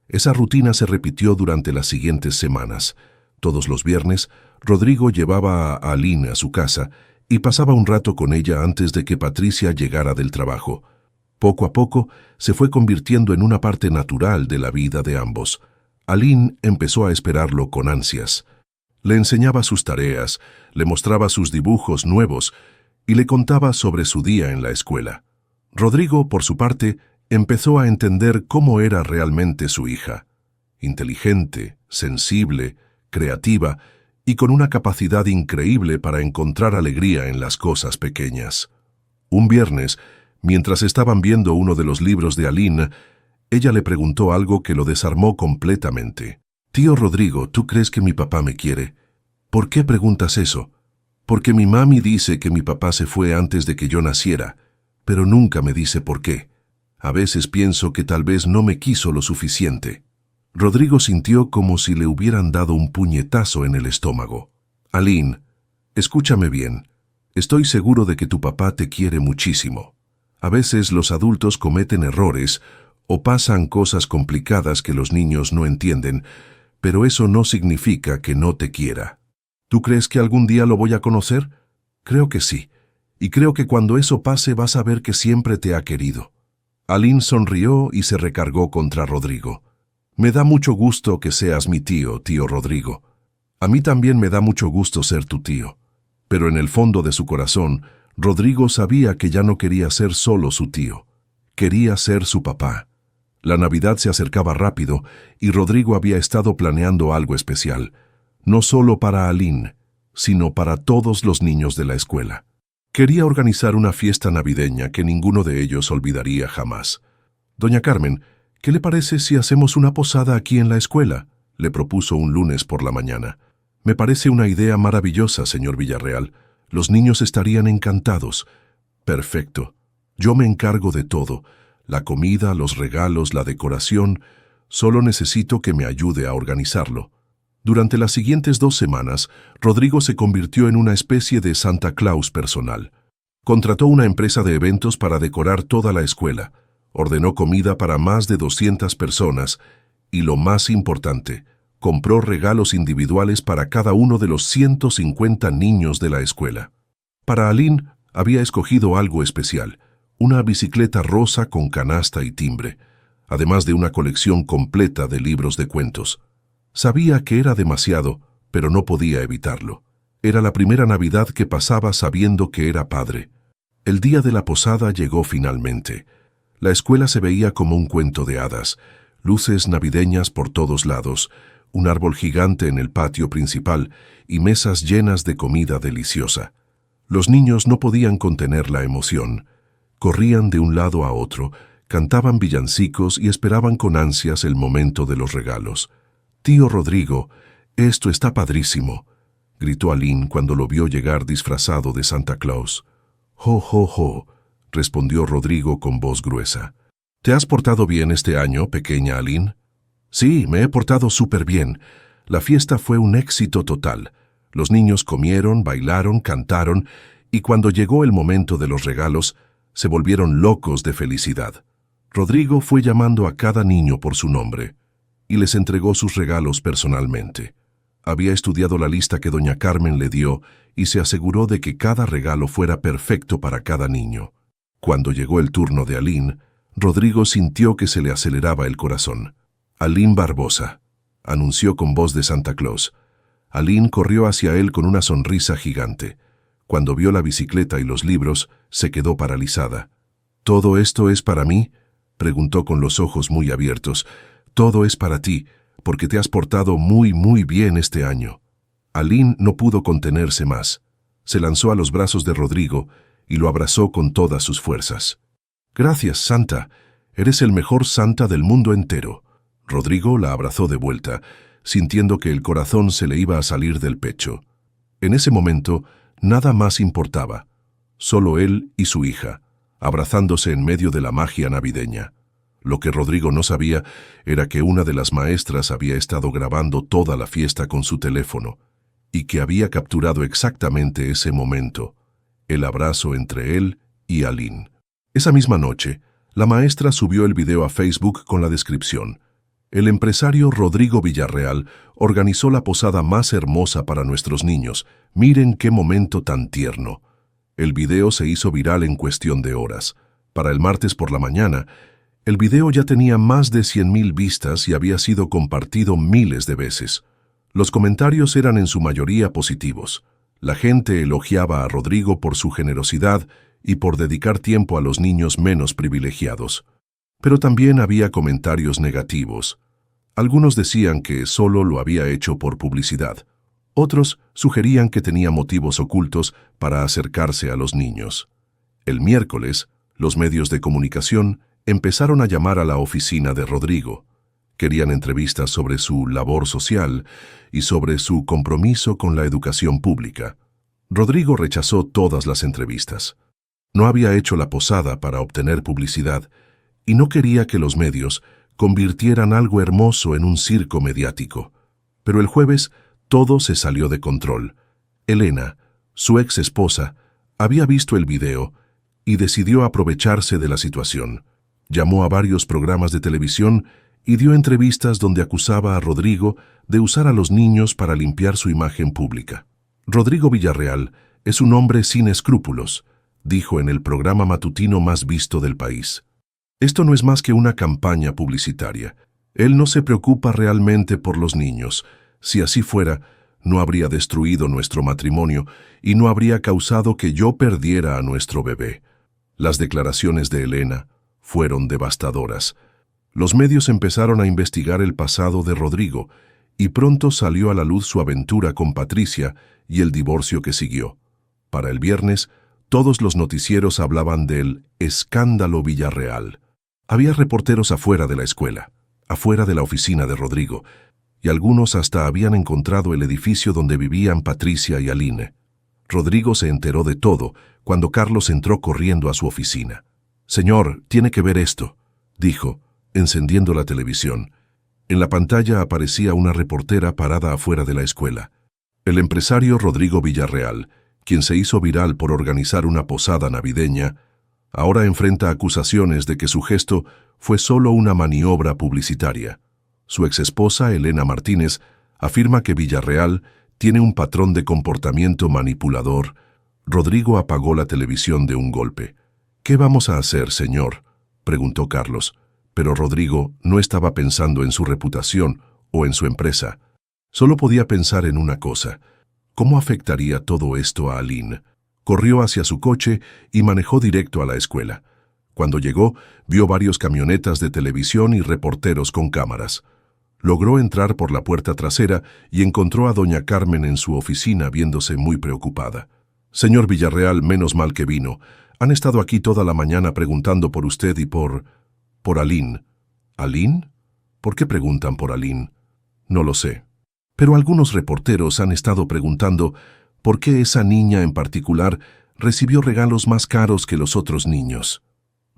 Esa rutina se repitió durante las siguientes semanas. Todos los viernes, Rodrigo llevaba a Aline a su casa y pasaba un rato con ella antes de que Patricia llegara del trabajo. Poco a poco, se fue convirtiendo en una parte natural de la vida de ambos. Aline empezó a esperarlo con ansias. Le enseñaba sus tareas, le mostraba sus dibujos nuevos y le contaba sobre su día en la escuela. Rodrigo, por su parte, empezó a entender cómo era realmente su hija. Inteligente, sensible, creativa y con una capacidad increíble para encontrar alegría en las cosas pequeñas. Un viernes, mientras estaban viendo uno de los libros de Aline, ella le preguntó algo que lo desarmó completamente. «Tío Rodrigo, ¿tú crees que mi papá me quiere?». «¿Por qué preguntas eso?». «Porque mi mami dice que mi papá se fue antes de que yo naciera, pero nunca me dice por qué. A veces pienso que tal vez no me quiso lo suficiente». Rodrigo sintió como si le hubieran dado un puñetazo en el estómago. «Aline, Escúchame bien. Estoy seguro de que tu papá te quiere muchísimo. A veces los adultos cometen errores o pasan cosas complicadas que los niños no entienden, pero eso no significa que no te quiera. ¿Tú crees que algún día lo voy a conocer? Creo que sí. Y creo que cuando eso pase vas a ver que siempre te ha querido. Aline sonrió y se recargó contra Rodrigo. Me da mucho gusto que seas mi tío, tío Rodrigo. A mí también me da mucho gusto ser tu tío. Pero en el fondo de su corazón, Rodrigo sabía que ya no quería ser solo su tío. Quería ser su papá. La Navidad se acercaba rápido y Rodrigo había estado planeando algo especial, no solo para Aline, sino para todos los niños de la escuela. Quería organizar una fiesta navideña que ninguno de ellos olvidaría jamás. Doña Carmen, ¿qué le parece si hacemos una posada aquí en la escuela?, le propuso un lunes por la mañana. Me parece una idea maravillosa, señor Villarreal. Los niños estarían encantados. Perfecto. Yo me encargo de todo. La comida, los regalos, la decoración. Solo necesito que me ayude a organizarlo. Durante las siguientes 2 semanas, Rodrigo se convirtió en una especie de Santa Claus personal. Contrató una empresa de eventos para decorar toda la escuela. Ordenó comida para más de 200 personas. Y lo más importante, compró regalos individuales para cada uno de los 150 niños de la escuela. Para Aline había escogido algo especial, una bicicleta rosa con canasta y timbre, además de una colección completa de libros de cuentos. Sabía que era demasiado, pero no podía evitarlo. Era la primera Navidad que pasaba sabiendo que era padre. El día de la posada llegó finalmente. La escuela se veía como un cuento de hadas, luces navideñas por todos lados, un árbol gigante en el patio principal y mesas llenas de comida deliciosa. Los niños no podían contener la emoción. Corrían de un lado a otro, cantaban villancicos y esperaban con ansias el momento de los regalos. «Tío Rodrigo, esto está padrísimo», gritó Aline cuando lo vio llegar disfrazado de Santa Claus. «Jo, jo, jo», respondió Rodrigo con voz gruesa. «¿Te has portado bien este año, pequeña Aline?» «Sí, me he portado súper bien. La fiesta fue un éxito total. Los niños comieron, bailaron, cantaron, y cuando llegó el momento de los regalos, se volvieron locos de felicidad». Rodrigo fue llamando a cada niño por su nombre y les entregó sus regalos personalmente. Había estudiado la lista que doña Carmen le dio y se aseguró de que cada regalo fuera perfecto para cada niño. Cuando llegó el turno de Aline, Rodrigo sintió que se le aceleraba el corazón. «Aline Barbosa», anunció con voz de Santa Claus. Aline corrió hacia él con una sonrisa gigante. Cuando vio la bicicleta y los libros, se quedó paralizada. «¿Todo esto es para mí?», preguntó con los ojos muy abiertos. «Todo es para ti, porque te has portado muy, muy bien este año». Aline no pudo contenerse más. Se lanzó a los brazos de Rodrigo y lo abrazó con todas sus fuerzas. «Gracias, Santa. Eres el mejor Santa del mundo entero». Rodrigo la abrazó de vuelta, sintiendo que el corazón se le iba a salir del pecho. En ese momento, nada más importaba. Solo él y su hija, abrazándose en medio de la magia navideña. Lo que Rodrigo no sabía era que una de las maestras había estado grabando toda la fiesta con su teléfono y que había capturado exactamente ese momento, el abrazo entre él y Aline. Esa misma noche, la maestra subió el video a Facebook con la descripción: «El empresario Rodrigo Villarreal organizó la posada más hermosa para nuestros niños. Miren qué momento tan tierno». El video se hizo viral en cuestión de horas. Para el martes por la mañana, el video ya tenía más de 100,000 vistas y había sido compartido miles de veces. Los comentarios eran en su mayoría positivos. La gente elogiaba a Rodrigo por su generosidad y por dedicar tiempo a los niños menos privilegiados. Pero también había comentarios negativos. Algunos decían que solo lo había hecho por publicidad. Otros sugerían que tenía motivos ocultos para acercarse a los niños. El miércoles, los medios de comunicación empezaron a llamar a la oficina de Rodrigo. Querían entrevistas sobre su labor social y sobre su compromiso con la educación pública. Rodrigo rechazó todas las entrevistas. No había hecho la posada para obtener publicidad y no quería que los medios convirtieran algo hermoso en un circo mediático. Pero el jueves todo se salió de control. Elena, Su ex esposa había visto el video y decidió aprovecharse de la situación. Llamó a varios programas de televisión y dio entrevistas donde acusaba a Rodrigo de usar a los niños para limpiar su imagen pública. Rodrigo Villarreal es un hombre sin escrúpulos, dijo en el programa matutino más visto del país. Esto no es más que una campaña publicitaria. Él no se preocupa realmente por los niños. Si así fuera, no habría destruido nuestro matrimonio y no habría causado que yo perdiera a nuestro bebé. Las declaraciones de Elena fueron devastadoras. Los medios empezaron a investigar el pasado de Rodrigo y pronto salió a la luz su aventura con Patricia y el divorcio que siguió. Para el viernes, todos los noticieros hablaban del escándalo Villarreal. Había reporteros afuera de la escuela, afuera de la oficina de Rodrigo, y algunos hasta habían encontrado el edificio donde vivían Patricia y Aline. Rodrigo se enteró de todo cuando Carlos entró corriendo a su oficina. «Señor, tiene que ver esto», dijo, encendiendo la televisión. En la pantalla aparecía una reportera parada afuera de la escuela. El empresario Rodrigo Villarreal, quien se hizo viral por organizar una posada navideña, ahora enfrenta acusaciones de que su gesto fue solo una maniobra publicitaria. Su exesposa, Elena Martínez, afirma que Villarreal tiene un patrón de comportamiento manipulador. Rodrigo apagó la televisión de un golpe. «¿Qué vamos a hacer, señor?», preguntó Carlos, pero Rodrigo no estaba pensando en su reputación o en su empresa. Solo podía pensar en una cosa: ¿cómo afectaría todo esto a Aline? Corrió hacia su coche y manejó directo a la escuela. Cuando llegó, vio varios camionetas de televisión y reporteros con cámaras. Logró entrar por la puerta trasera y encontró a doña Carmen en su oficina viéndose muy preocupada. «Señor Villarreal, menos mal que vino. Han estado aquí toda la mañana preguntando por usted y por Aline». «¿Aline? ¿Por qué preguntan por Aline?» «No lo sé. Pero algunos reporteros han estado preguntando por qué esa niña en particular recibió regalos más caros que los otros niños».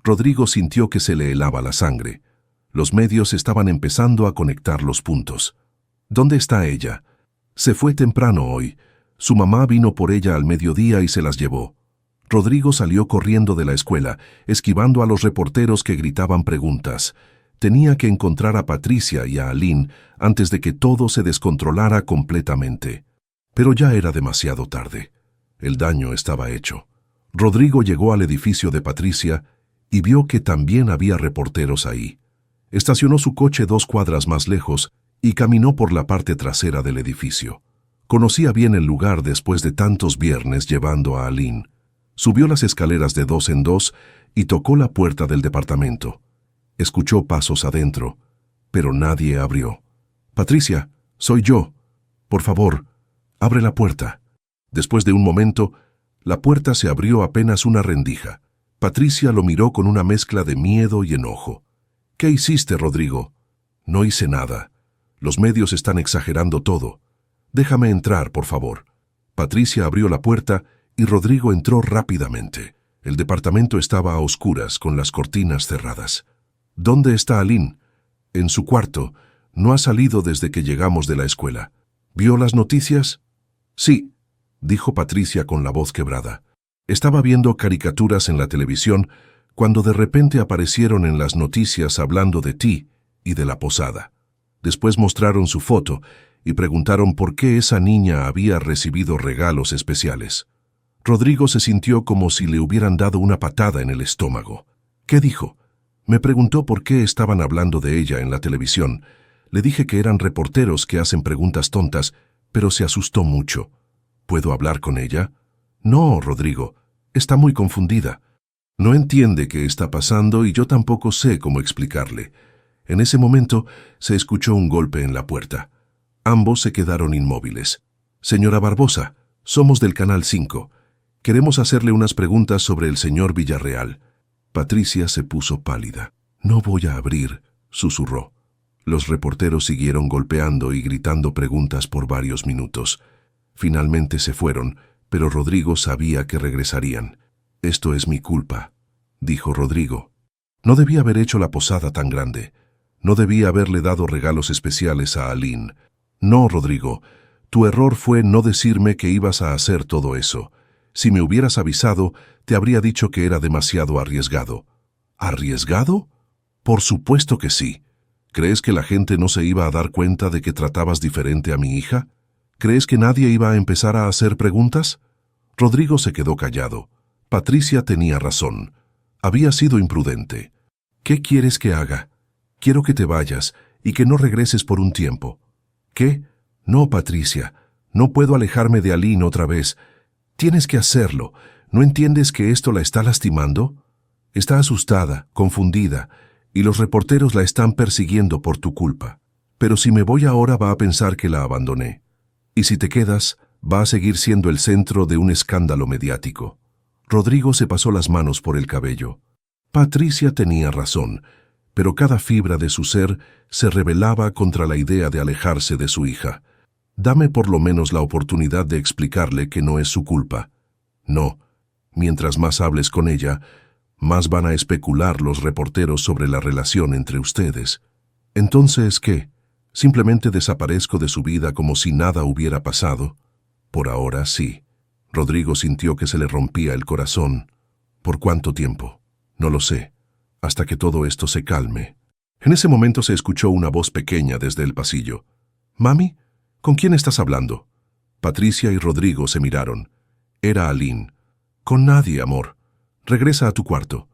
Rodrigo sintió que se le helaba la sangre. Los medios estaban empezando a conectar los puntos. «¿Dónde está ella?» «Se fue temprano hoy. Su mamá vino por ella al mediodía y se las llevó». Rodrigo salió corriendo de la escuela, esquivando a los reporteros que gritaban preguntas. Tenía que encontrar a Patricia y a Aline antes de que todo se descontrolara completamente. Pero ya era demasiado tarde. El daño estaba hecho. Rodrigo llegó al edificio de Patricia y vio que también había reporteros ahí. Estacionó su coche 2 cuadras más lejos y caminó por la parte trasera del edificio. Conocía bien el lugar después de tantos viernes llevando a Aline. Subió las escaleras de 2 en 2 y tocó la puerta del departamento. Escuchó pasos adentro, pero nadie abrió. «Patricia, soy yo. Por favor, abre la puerta». Después de un momento, la puerta se abrió apenas una rendija. Patricia lo miró con una mezcla de miedo y enojo. «¿Qué hiciste, Rodrigo?» «No hice nada. Los medios están exagerando todo. Déjame entrar, por favor». Patricia abrió la puerta y Rodrigo entró rápidamente. El departamento estaba a oscuras, con las cortinas cerradas. «¿Dónde está Aline?» «En su cuarto. No ha salido desde que llegamos de la escuela». «¿Vio las noticias?» «Sí», dijo Patricia con la voz quebrada. «Estaba viendo caricaturas en la televisión cuando de repente aparecieron en las noticias hablando de ti y de la posada. Después mostraron su foto y preguntaron por qué esa niña había recibido regalos especiales». Rodrigo se sintió como si le hubieran dado una patada en el estómago. «¿Qué dijo?» «Me preguntó por qué estaban hablando de ella en la televisión. Le dije que eran reporteros que hacen preguntas tontas, pero se asustó mucho». «¿Puedo hablar con ella?» «No, Rodrigo. Está muy confundida. No entiende qué está pasando y yo tampoco sé cómo explicarle». En ese momento se escuchó un golpe en la puerta. Ambos se quedaron inmóviles. «Señora Barbosa, somos del Canal 5. Queremos hacerle unas preguntas sobre el señor Villarreal». Patricia se puso pálida. «No voy a abrir», susurró. Los reporteros siguieron golpeando y gritando preguntas por varios minutos. Finalmente se fueron, pero Rodrigo sabía que regresarían. «Esto es mi culpa», dijo Rodrigo. «No debía haber hecho la posada tan grande. No debía haberle dado regalos especiales a Aline. No, Rodrigo, Tu error fue no decirme que ibas a hacer todo eso. Si me hubieras avisado, te habría dicho que era demasiado arriesgado. ¿Arriesgado? Por supuesto que sí. ¿Crees que la gente no se iba a dar cuenta de que tratabas diferente a mi hija? ¿Crees que nadie iba a empezar a hacer preguntas? Rodrigo se quedó callado. Patricia tenía razón. Había sido imprudente. ¿Qué quieres que haga? Quiero que te vayas y que no regreses por un tiempo. ¿Qué? No, Patricia. No puedo alejarme de Aline otra vez. Tienes que hacerlo. ¿No entiendes que esto la está lastimando? Está asustada, confundida, y los reporteros la están persiguiendo por tu culpa. Pero si me voy ahora va a pensar que la abandoné. Y si te quedas, va a seguir siendo el centro de un escándalo mediático. Rodrigo se pasó las manos por el cabello. Patricia tenía razón, pero cada fibra de su ser se rebelaba contra la idea de alejarse de su hija. Dame por lo menos la oportunidad de explicarle que no es su culpa. No, mientras más hables con ella, más van a especular los reporteros sobre la relación entre ustedes. Entonces, ¿qué? ¿Simplemente desaparezco de su vida como si nada hubiera pasado? Por ahora, sí. Rodrigo sintió que se le rompía el corazón. ¿Por cuánto tiempo? No lo sé. Hasta que todo esto se calme. En ese momento se escuchó una voz pequeña desde el pasillo. «Mami, ¿con quién estás hablando?» Patricia y Rodrigo se miraron. Era Aline. «Con nadie, amor. Regresa a tu cuarto».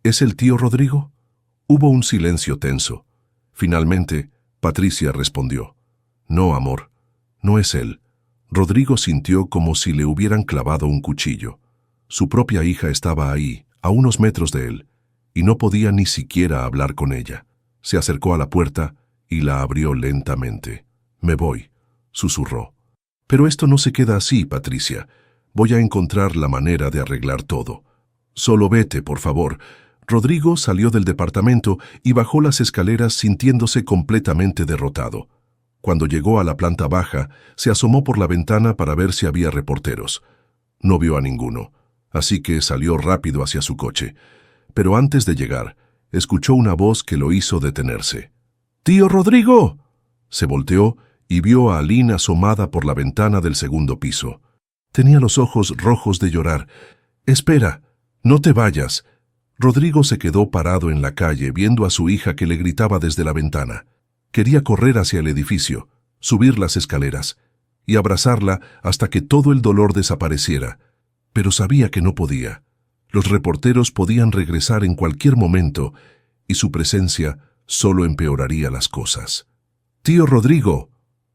«¿Es el tío Rodrigo?» Hubo un silencio tenso. Finalmente, Patricia respondió. «No, amor, no es él». Rodrigo sintió como si le hubieran clavado un cuchillo. Su propia hija estaba ahí, a unos metros de él, y no podía ni siquiera hablar con ella. Se acercó a la puerta y la abrió lentamente. «Me voy», susurró. «Pero esto no se queda así, Patricia. Voy a encontrar la manera de arreglar todo. Solo vete, por favor». Rodrigo salió del departamento y bajó las escaleras sintiéndose completamente derrotado. Cuando llegó a la planta baja, se asomó por la ventana para ver si había reporteros. No vio a ninguno, así que salió rápido hacia su coche. Pero antes de llegar, escuchó una voz que lo hizo detenerse. «¡Tío Rodrigo!». Se volteó y vio a Aline asomada por la ventana del segundo piso. Tenía los ojos rojos de llorar. «Espera, no te vayas». Rodrigo se quedó parado en la calle viendo a su hija que le gritaba desde la ventana. Quería correr hacia el edificio, subir las escaleras y abrazarla hasta que todo el dolor desapareciera, pero sabía que no podía. Los reporteros podían regresar en cualquier momento y su presencia solo empeoraría las cosas. «Tío Rodrigo,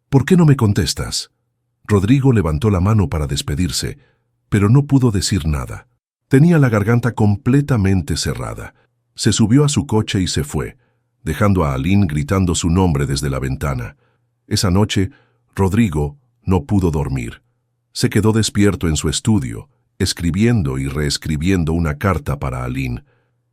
¿por qué no me contestas?». Rodrigo levantó la mano para despedirse, pero no pudo decir nada. Tenía la garganta completamente cerrada. Se subió a su coche y se fue, dejando a Aline gritando su nombre desde la ventana. Esa noche, Rodrigo no pudo dormir. Se quedó despierto en su estudio, escribiendo y reescribiendo una carta para Aline.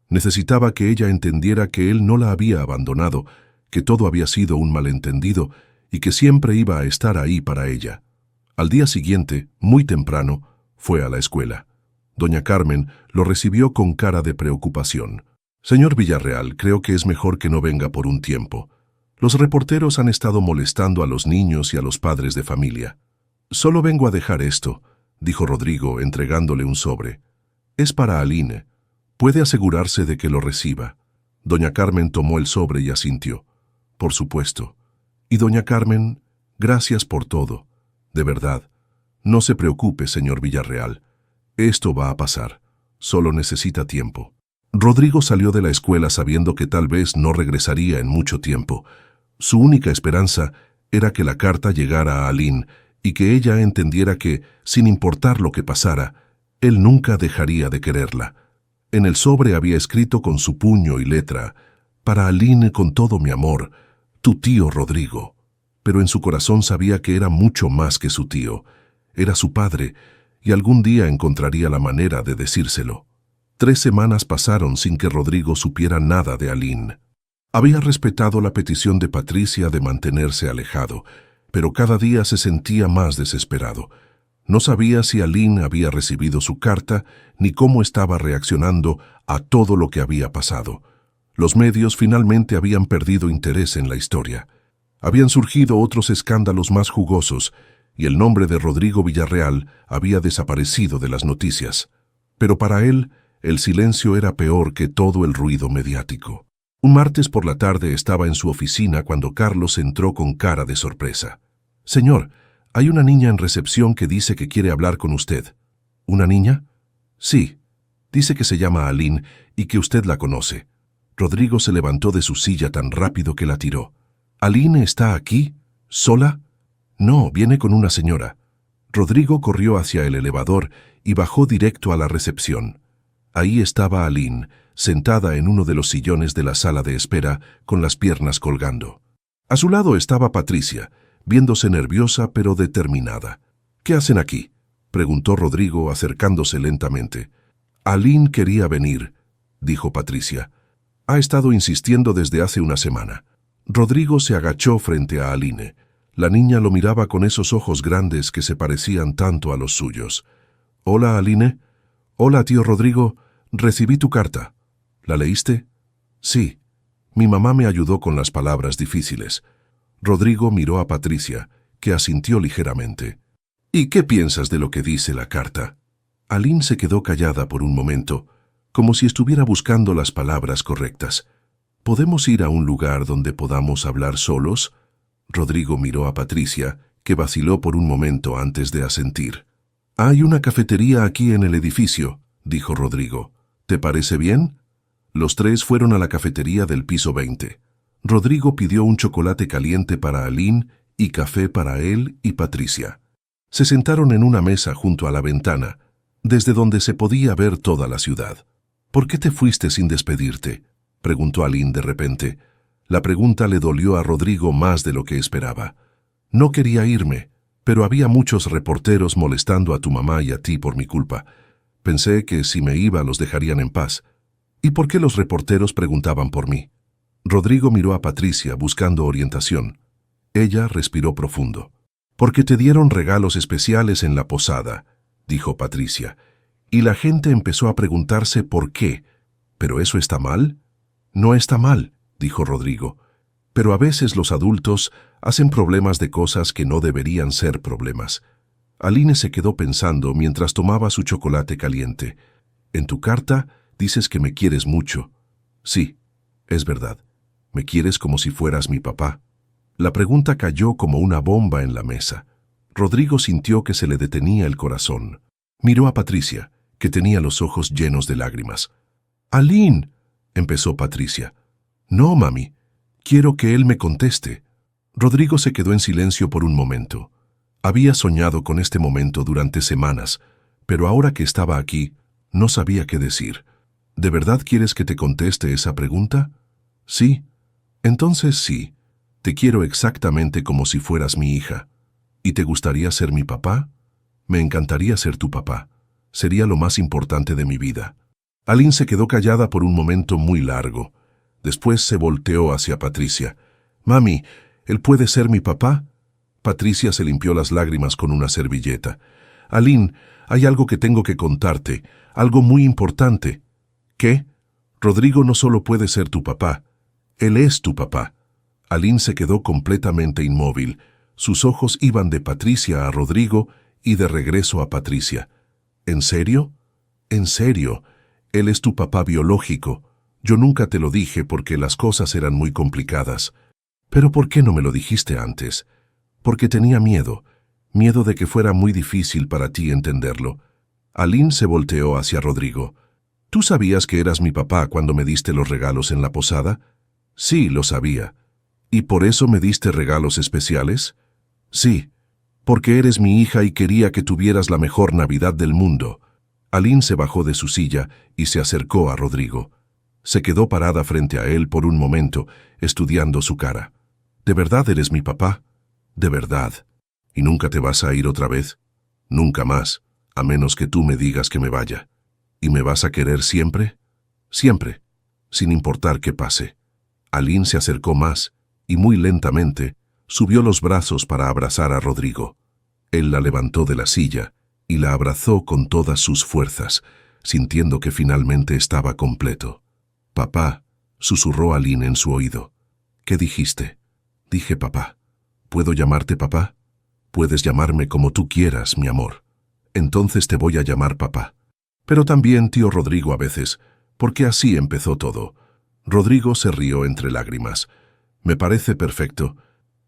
Necesitaba que ella entendiera que él no la había abandonado, que todo había sido un malentendido y que siempre iba a estar ahí para ella. Al día siguiente, muy temprano, fue a la escuela. Doña Carmen lo recibió con cara de preocupación. «Señor Villarreal, creo que es mejor que no venga por un tiempo. Los reporteros han estado molestando a los niños y a los padres de familia». «Solo vengo a dejar esto», dijo Rodrigo, entregándole un sobre. «Es para Aline. Puede asegurarse de que lo reciba». Doña Carmen tomó el sobre y asintió. «Por supuesto. Y doña Carmen, gracias por todo. De verdad. No se preocupe, señor Villarreal. Esto va a pasar. Solo necesita tiempo». Rodrigo salió de la escuela sabiendo que tal vez no regresaría en mucho tiempo. Su única esperanza era que la carta llegara a Aline y que ella entendiera que, sin importar lo que pasara, él nunca dejaría de quererla. En el sobre había escrito con su puño y letra: «Para Aline con todo mi amor, tu tío Rodrigo». Pero en su corazón sabía que era mucho más que su tío. Era su padre, y algún día encontraría la manera de decírselo. 3 semanas pasaron sin que Rodrigo supiera nada de Aline. Había respetado la petición de Patricia de mantenerse alejado, pero cada día se sentía más desesperado. No sabía si Aline había recibido su carta ni cómo estaba reaccionando a todo lo que había pasado. Los medios finalmente habían perdido interés en la historia. Habían surgido otros escándalos más jugosos, y el nombre de Rodrigo Villarreal había desaparecido de las noticias. Pero para él, el silencio era peor que todo el ruido mediático. Un martes por la tarde estaba en su oficina cuando Carlos entró con cara de sorpresa. «Señor, hay una niña en recepción que dice que quiere hablar con usted». «¿Una niña?» «Sí. Dice que se llama Aline y que usted la conoce». Rodrigo se levantó de su silla tan rápido que la tiró. «¿Aline está aquí? ¿Sola?» «No, viene con una señora». Rodrigo corrió hacia el elevador y bajó directo a la recepción. Ahí estaba Aline, sentada en uno de los sillones de la sala de espera, con las piernas colgando. A su lado estaba Patricia, viéndose nerviosa pero determinada. «¿Qué hacen aquí?», preguntó Rodrigo acercándose lentamente. «Aline quería venir», dijo Patricia. «Ha estado insistiendo desde hace una semana». Rodrigo se agachó frente a Aline. La niña lo miraba con esos ojos grandes que se parecían tanto a los suyos. «Hola, Aline». «Hola, tío Rodrigo. Recibí tu carta». «¿La leíste?» «Sí». Mi mamá me ayudó con las palabras difíciles. Rodrigo miró a Patricia, que asintió ligeramente. «¿Y qué piensas de lo que dice la carta?» Aline se quedó callada por un momento, como si estuviera buscando las palabras correctas. «¿Podemos ir a un lugar donde podamos hablar solos?» Rodrigo miró a Patricia, que vaciló por un momento antes de asentir. «Hay una cafetería aquí en el edificio», dijo Rodrigo. «¿Te parece bien?» Los tres fueron a la cafetería del piso 20. Rodrigo pidió un chocolate caliente para Aline y café para él y Patricia. Se sentaron en una mesa junto a la ventana, desde donde se podía ver toda la ciudad. «¿Por qué te fuiste sin despedirte?», preguntó Aline de repente. La pregunta le dolió a Rodrigo más de lo que esperaba. «No quería irme, pero había muchos reporteros molestando a tu mamá y a ti por mi culpa. Pensé que si me iba los dejarían en paz». «¿Y por qué los reporteros preguntaban por mí?». Rodrigo miró a Patricia buscando orientación. Ella respiró profundo. «Porque te dieron regalos especiales en la posada», dijo Patricia. Y la gente empezó a preguntarse por qué. «¿Pero eso está mal?» «No está mal», dijo Rodrigo. «Pero a veces los adultos hacen problemas de cosas que no deberían ser problemas». Aline se quedó pensando mientras tomaba su chocolate caliente. «En tu carta dices que me quieres mucho». «Sí, es verdad. Me quieres como si fueras mi papá». La pregunta cayó como una bomba en la mesa. Rodrigo sintió que se le detenía el corazón. Miró a Patricia, que tenía los ojos llenos de lágrimas. «Aline», empezó Patricia. «No, mami. Quiero que él me conteste». Rodrigo se quedó en silencio por un momento. Había soñado con este momento durante semanas, pero ahora que estaba aquí, no sabía qué decir. «¿De verdad quieres que te conteste esa pregunta?» «Sí». «Entonces sí. Te quiero exactamente como si fueras mi hija». «¿Y te gustaría ser mi papá?» «Me encantaría ser tu papá. Sería lo más importante de mi vida». Aline se quedó callada por un momento muy largo. Después se volteó hacia Patricia. «Mami, ¿él puede ser mi papá?» Patricia se limpió las lágrimas con una servilleta. «Aline, hay algo que tengo que contarte, algo muy importante». «¿Qué?» «Rodrigo no solo puede ser tu papá, él es tu papá». Aline se quedó completamente inmóvil. Sus ojos iban de Patricia a Rodrigo y de regreso a Patricia. «¿En serio?» «En serio. Él es tu papá biológico. Yo nunca te lo dije porque las cosas eran muy complicadas». «¿Pero por qué no me lo dijiste antes?» «Porque tenía miedo de que fuera muy difícil para ti entenderlo». Aline se volteó hacia Rodrigo. «¿Tú sabías que eras mi papá cuando me diste los regalos en la posada?» «Sí, lo sabía». «¿Y por eso me diste regalos especiales?» «Sí, porque eres mi hija y quería que tuvieras la mejor Navidad del mundo». Aline se bajó de su silla y se acercó a Rodrigo. Se quedó parada frente a él por un momento, estudiando su cara. «¿De verdad eres mi papá?» «De verdad. ¿Y nunca te vas a ir otra vez?» «Nunca más, a menos que tú me digas que me vaya». «¿Y me vas a querer siempre?» «Siempre, sin importar qué pase». Aline se acercó más y muy lentamente subió los brazos para abrazar a Rodrigo. Él la levantó de la silla y la abrazó con todas sus fuerzas, sintiendo que finalmente estaba completo. «Papá», susurró Aline en su oído. «¿Qué dijiste?» «Dije papá. ¿Puedo llamarte papá?» Puedes llamarme como tú quieras, mi amor. Entonces te voy a llamar papá. Pero también tío Rodrigo a veces, porque así empezó todo. Rodrigo se rió entre lágrimas. Me parece perfecto.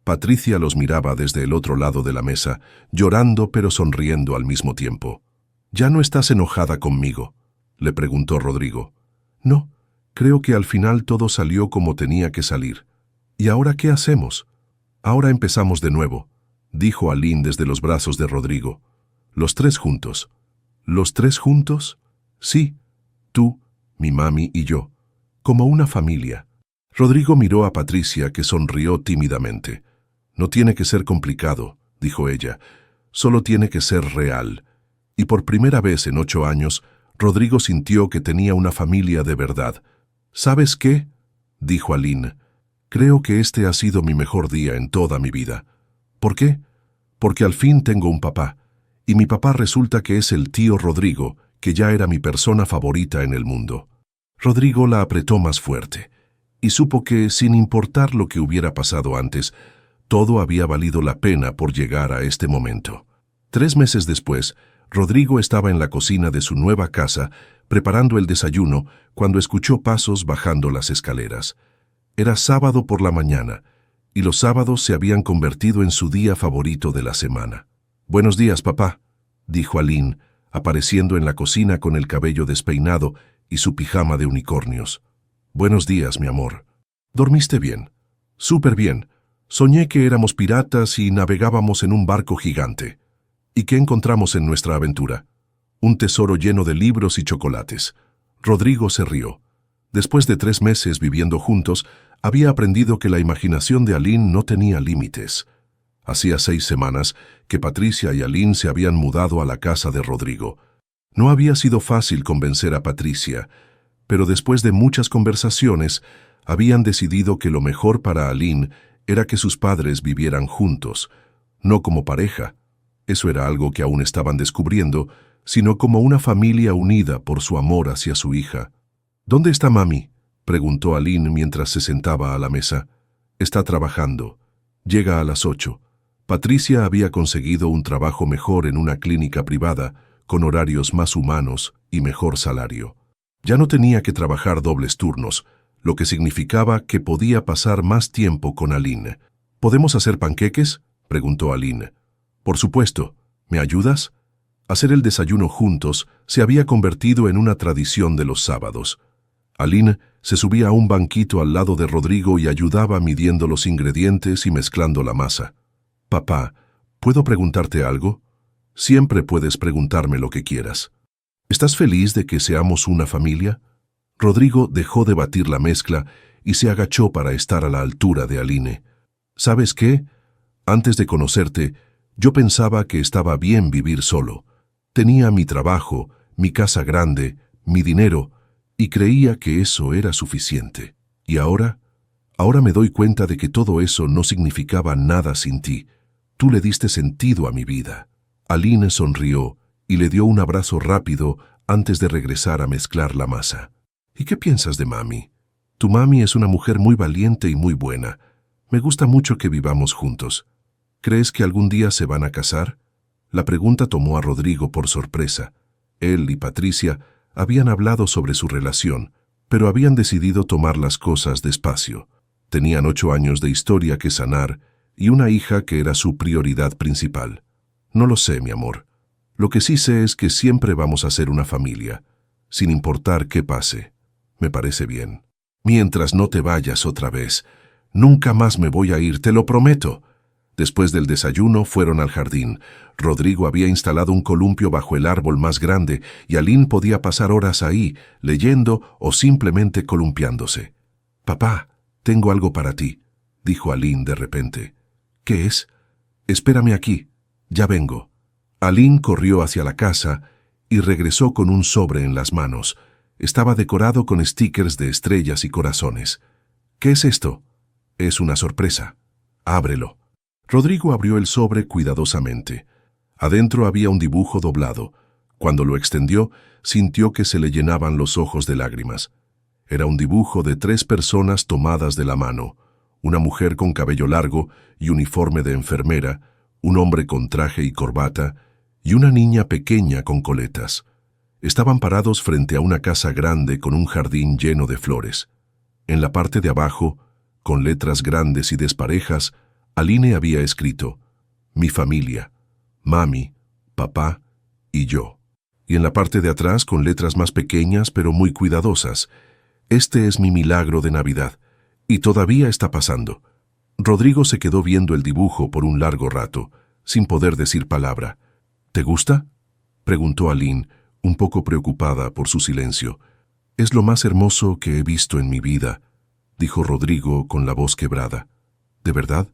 Patricia los miraba desde el otro lado de la mesa, llorando pero sonriendo al mismo tiempo. ¿Ya no estás enojada conmigo?, le preguntó Rodrigo. No, creo que al final todo salió como tenía que salir. ¿Y ahora qué hacemos? Ahora empezamos de nuevo, dijo Aline desde los brazos de Rodrigo. Los tres juntos. ¿Los tres juntos? Sí, tú, mi mami y yo, como una familia. Rodrigo miró a Patricia, que sonrió tímidamente. No tiene que ser complicado, dijo ella, solo tiene que ser real. Y por primera vez en 8 años, Rodrigo sintió que tenía una familia de verdad. ¿Sabes qué?, dijo Aline. Creo que este ha sido mi mejor día en toda mi vida. ¿Por qué? Porque al fin tengo un papá, y mi papá resulta que es el tío Rodrigo, que ya era mi persona favorita en el mundo. Rodrigo la apretó más fuerte, y supo que, sin importar lo que hubiera pasado antes, todo había valido la pena por llegar a este momento. 3 meses después, Rodrigo estaba en la cocina de su nueva casa, preparando el desayuno, cuando escuchó pasos bajando las escaleras. Era sábado por la mañana, y los sábados se habían convertido en su día favorito de la semana. «Buenos días, papá», dijo Aline, apareciendo en la cocina con el cabello despeinado y su pijama de unicornios. «Buenos días, mi amor. ¿Dormiste bien?» «Súper bien. Soñé que éramos piratas y navegábamos en un barco gigante. ¿Y qué encontramos en nuestra aventura? Un tesoro lleno de libros y chocolates». Rodrigo se rió. Después de 3 meses viviendo juntos, había aprendido que la imaginación de Aline no tenía límites. Hacía 6 semanas que Patricia y Aline se habían mudado a la casa de Rodrigo. No había sido fácil convencer a Patricia, pero después de muchas conversaciones, habían decidido que lo mejor para Aline era que sus padres vivieran juntos, no como pareja. Eso era algo que aún estaban descubriendo, sino como una familia unida por su amor hacia su hija. «¿Dónde está mami?», preguntó Aline mientras se sentaba a la mesa. «Está trabajando. Llega a las 8. Patricia había conseguido un trabajo mejor en una clínica privada, con horarios más humanos y mejor salario. Ya no tenía que trabajar dobles turnos, lo que significaba que podía pasar más tiempo con Aline. «¿Podemos hacer panqueques?», preguntó Aline. «Por supuesto. ¿Me ayudas?». Hacer el desayuno juntos se había convertido en una tradición de los sábados. Aline se subía a un banquito al lado de Rodrigo y ayudaba midiendo los ingredientes y mezclando la masa. «Papá, ¿puedo preguntarte algo?». «Siempre puedes preguntarme lo que quieras». «¿Estás feliz de que seamos una familia?». Rodrigo dejó de batir la mezcla y se agachó para estar a la altura de Aline. «¿Sabes qué? Antes de conocerte, yo pensaba que estaba bien vivir solo. Tenía mi trabajo, mi casa grande, mi dinero, y creía que eso era suficiente. Y ahora me doy cuenta de que todo eso no significaba nada sin ti. Tú le diste sentido a mi vida». Aline sonrió y le dio un abrazo rápido antes de regresar a mezclar la masa. «¿Y qué piensas de mami? Tu mami es una mujer muy valiente y muy buena. Me gusta mucho que vivamos juntos. ¿Crees que algún día se van a casar?». La pregunta tomó a Rodrigo por sorpresa. Él y Patricia habían hablado sobre su relación, pero habían decidido tomar las cosas despacio. Tenían 8 años de historia que sanar y una hija que era su prioridad principal. «No lo sé, mi amor. Lo que sí sé es que siempre vamos a ser una familia, sin importar qué pase. Me parece bien. Mientras no te vayas otra vez. Nunca más me voy a ir, te lo prometo». Después del desayuno fueron al jardín. Rodrigo había instalado un columpio bajo el árbol más grande y Aline podía pasar horas ahí, leyendo o simplemente columpiándose. «Papá, tengo algo para ti», dijo Aline de repente. «¿Qué es?». «Espérame aquí. Ya vengo». Aline corrió hacia la casa y regresó con un sobre en las manos. Estaba decorado con stickers de estrellas y corazones. «¿Qué es esto?». «Es una sorpresa. Ábrelo». Rodrigo abrió el sobre cuidadosamente. Adentro había un dibujo doblado. Cuando lo extendió, sintió que se le llenaban los ojos de lágrimas. Era un dibujo de 3 personas tomadas de la mano, una mujer con cabello largo y uniforme de enfermera, un hombre con traje y corbata y una niña pequeña con coletas. Estaban parados frente a una casa grande con un jardín lleno de flores. En la parte de abajo, con letras grandes y desparejas, Aline había escrito: mi familia, mami, papá y yo. Y en la parte de atrás, con letras más pequeñas pero muy cuidadosas: este es mi milagro de Navidad, y todavía está pasando. Rodrigo se quedó viendo el dibujo por un largo rato, sin poder decir palabra. ¿Te gusta?, preguntó Aline, un poco preocupada por su silencio. Es lo más hermoso que he visto en mi vida, dijo Rodrigo con la voz quebrada. ¿De verdad?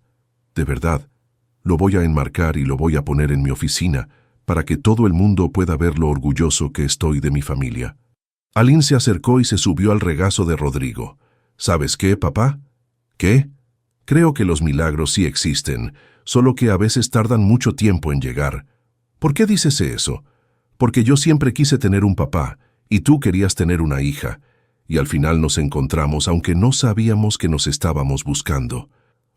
De verdad. Lo voy a enmarcar y lo voy a poner en mi oficina para que todo el mundo pueda ver lo orgulloso que estoy de mi familia. Aline se acercó y se subió al regazo de Rodrigo. ¿Sabes qué, papá? ¿Qué? Creo que los milagros sí existen, solo que a veces tardan mucho tiempo en llegar. ¿Por qué dices eso? Porque yo siempre quise tener un papá, y tú querías tener una hija, y al final nos encontramos aunque no sabíamos que nos estábamos buscando.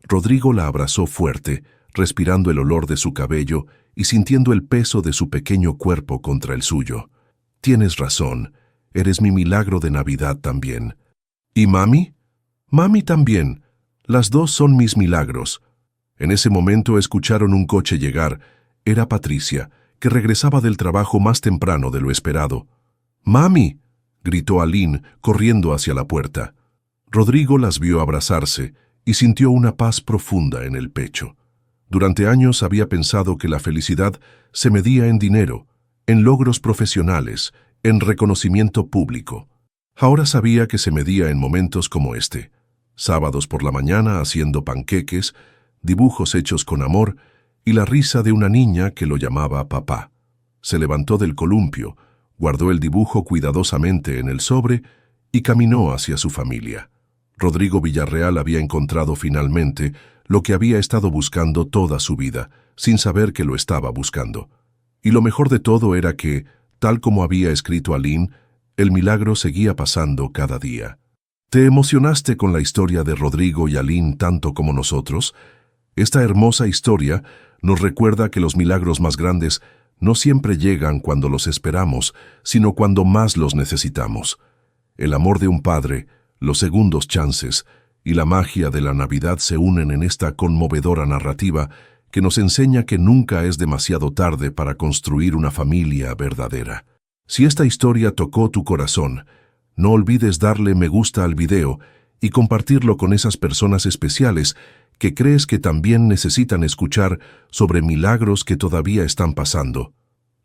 Rodrigo la abrazó fuerte, respirando el olor de su cabello y sintiendo el peso de su pequeño cuerpo contra el suyo. Tienes razón, eres mi milagro de Navidad también. ¿Y mami? Mami también. Las dos son mis milagros. En ese momento escucharon un coche llegar. Era Patricia, que regresaba del trabajo más temprano de lo esperado. ¡Mami!, gritó Aline, corriendo hacia la puerta. Rodrigo las vio abrazarse y sintió una paz profunda en el pecho. Durante años había pensado que la felicidad se medía en dinero, en logros profesionales, en reconocimiento público. Ahora sabía que se medía en momentos como este: sábados por la mañana haciendo panqueques, dibujos hechos con amor y la risa de una niña que lo llamaba papá. Se levantó del columpio, guardó el dibujo cuidadosamente en el sobre y caminó hacia su familia. Rodrigo Villarreal había encontrado finalmente lo que había estado buscando toda su vida, sin saber que lo estaba buscando. Y lo mejor de todo era que, tal como había escrito Aline, el milagro seguía pasando cada día. ¿Te emocionaste con la historia de Rodrigo y Aline tanto como nosotros? Esta hermosa historia nos recuerda que los milagros más grandes no siempre llegan cuando los esperamos, sino cuando más los necesitamos. El amor de un padre, los segundos chances y la magia de la Navidad se unen en esta conmovedora narrativa que nos enseña que nunca es demasiado tarde para construir una familia verdadera. Si esta historia tocó tu corazón, no olvides darle me gusta al video y compartirlo con esas personas especiales que crees que también necesitan escuchar sobre milagros que todavía están pasando.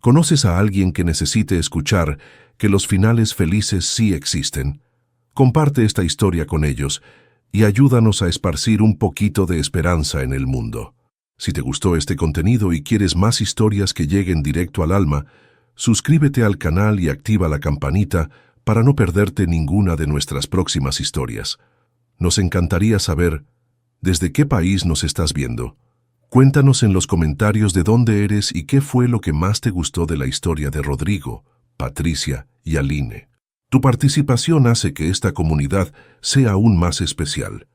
¿Conoces a alguien que necesite escuchar que los finales felices sí existen? Comparte esta historia con ellos y ayúdanos a esparcir un poquito de esperanza en el mundo. Si te gustó este contenido y quieres más historias que lleguen directo al alma, suscríbete al canal y activa la campanita para no perderte ninguna de nuestras próximas historias. Nos encantaría saber desde qué país nos estás viendo. Cuéntanos en los comentarios de dónde eres y qué fue lo que más te gustó de la historia de Rodrigo, Patricia y Aline. Tu participación hace que esta comunidad sea aún más especial.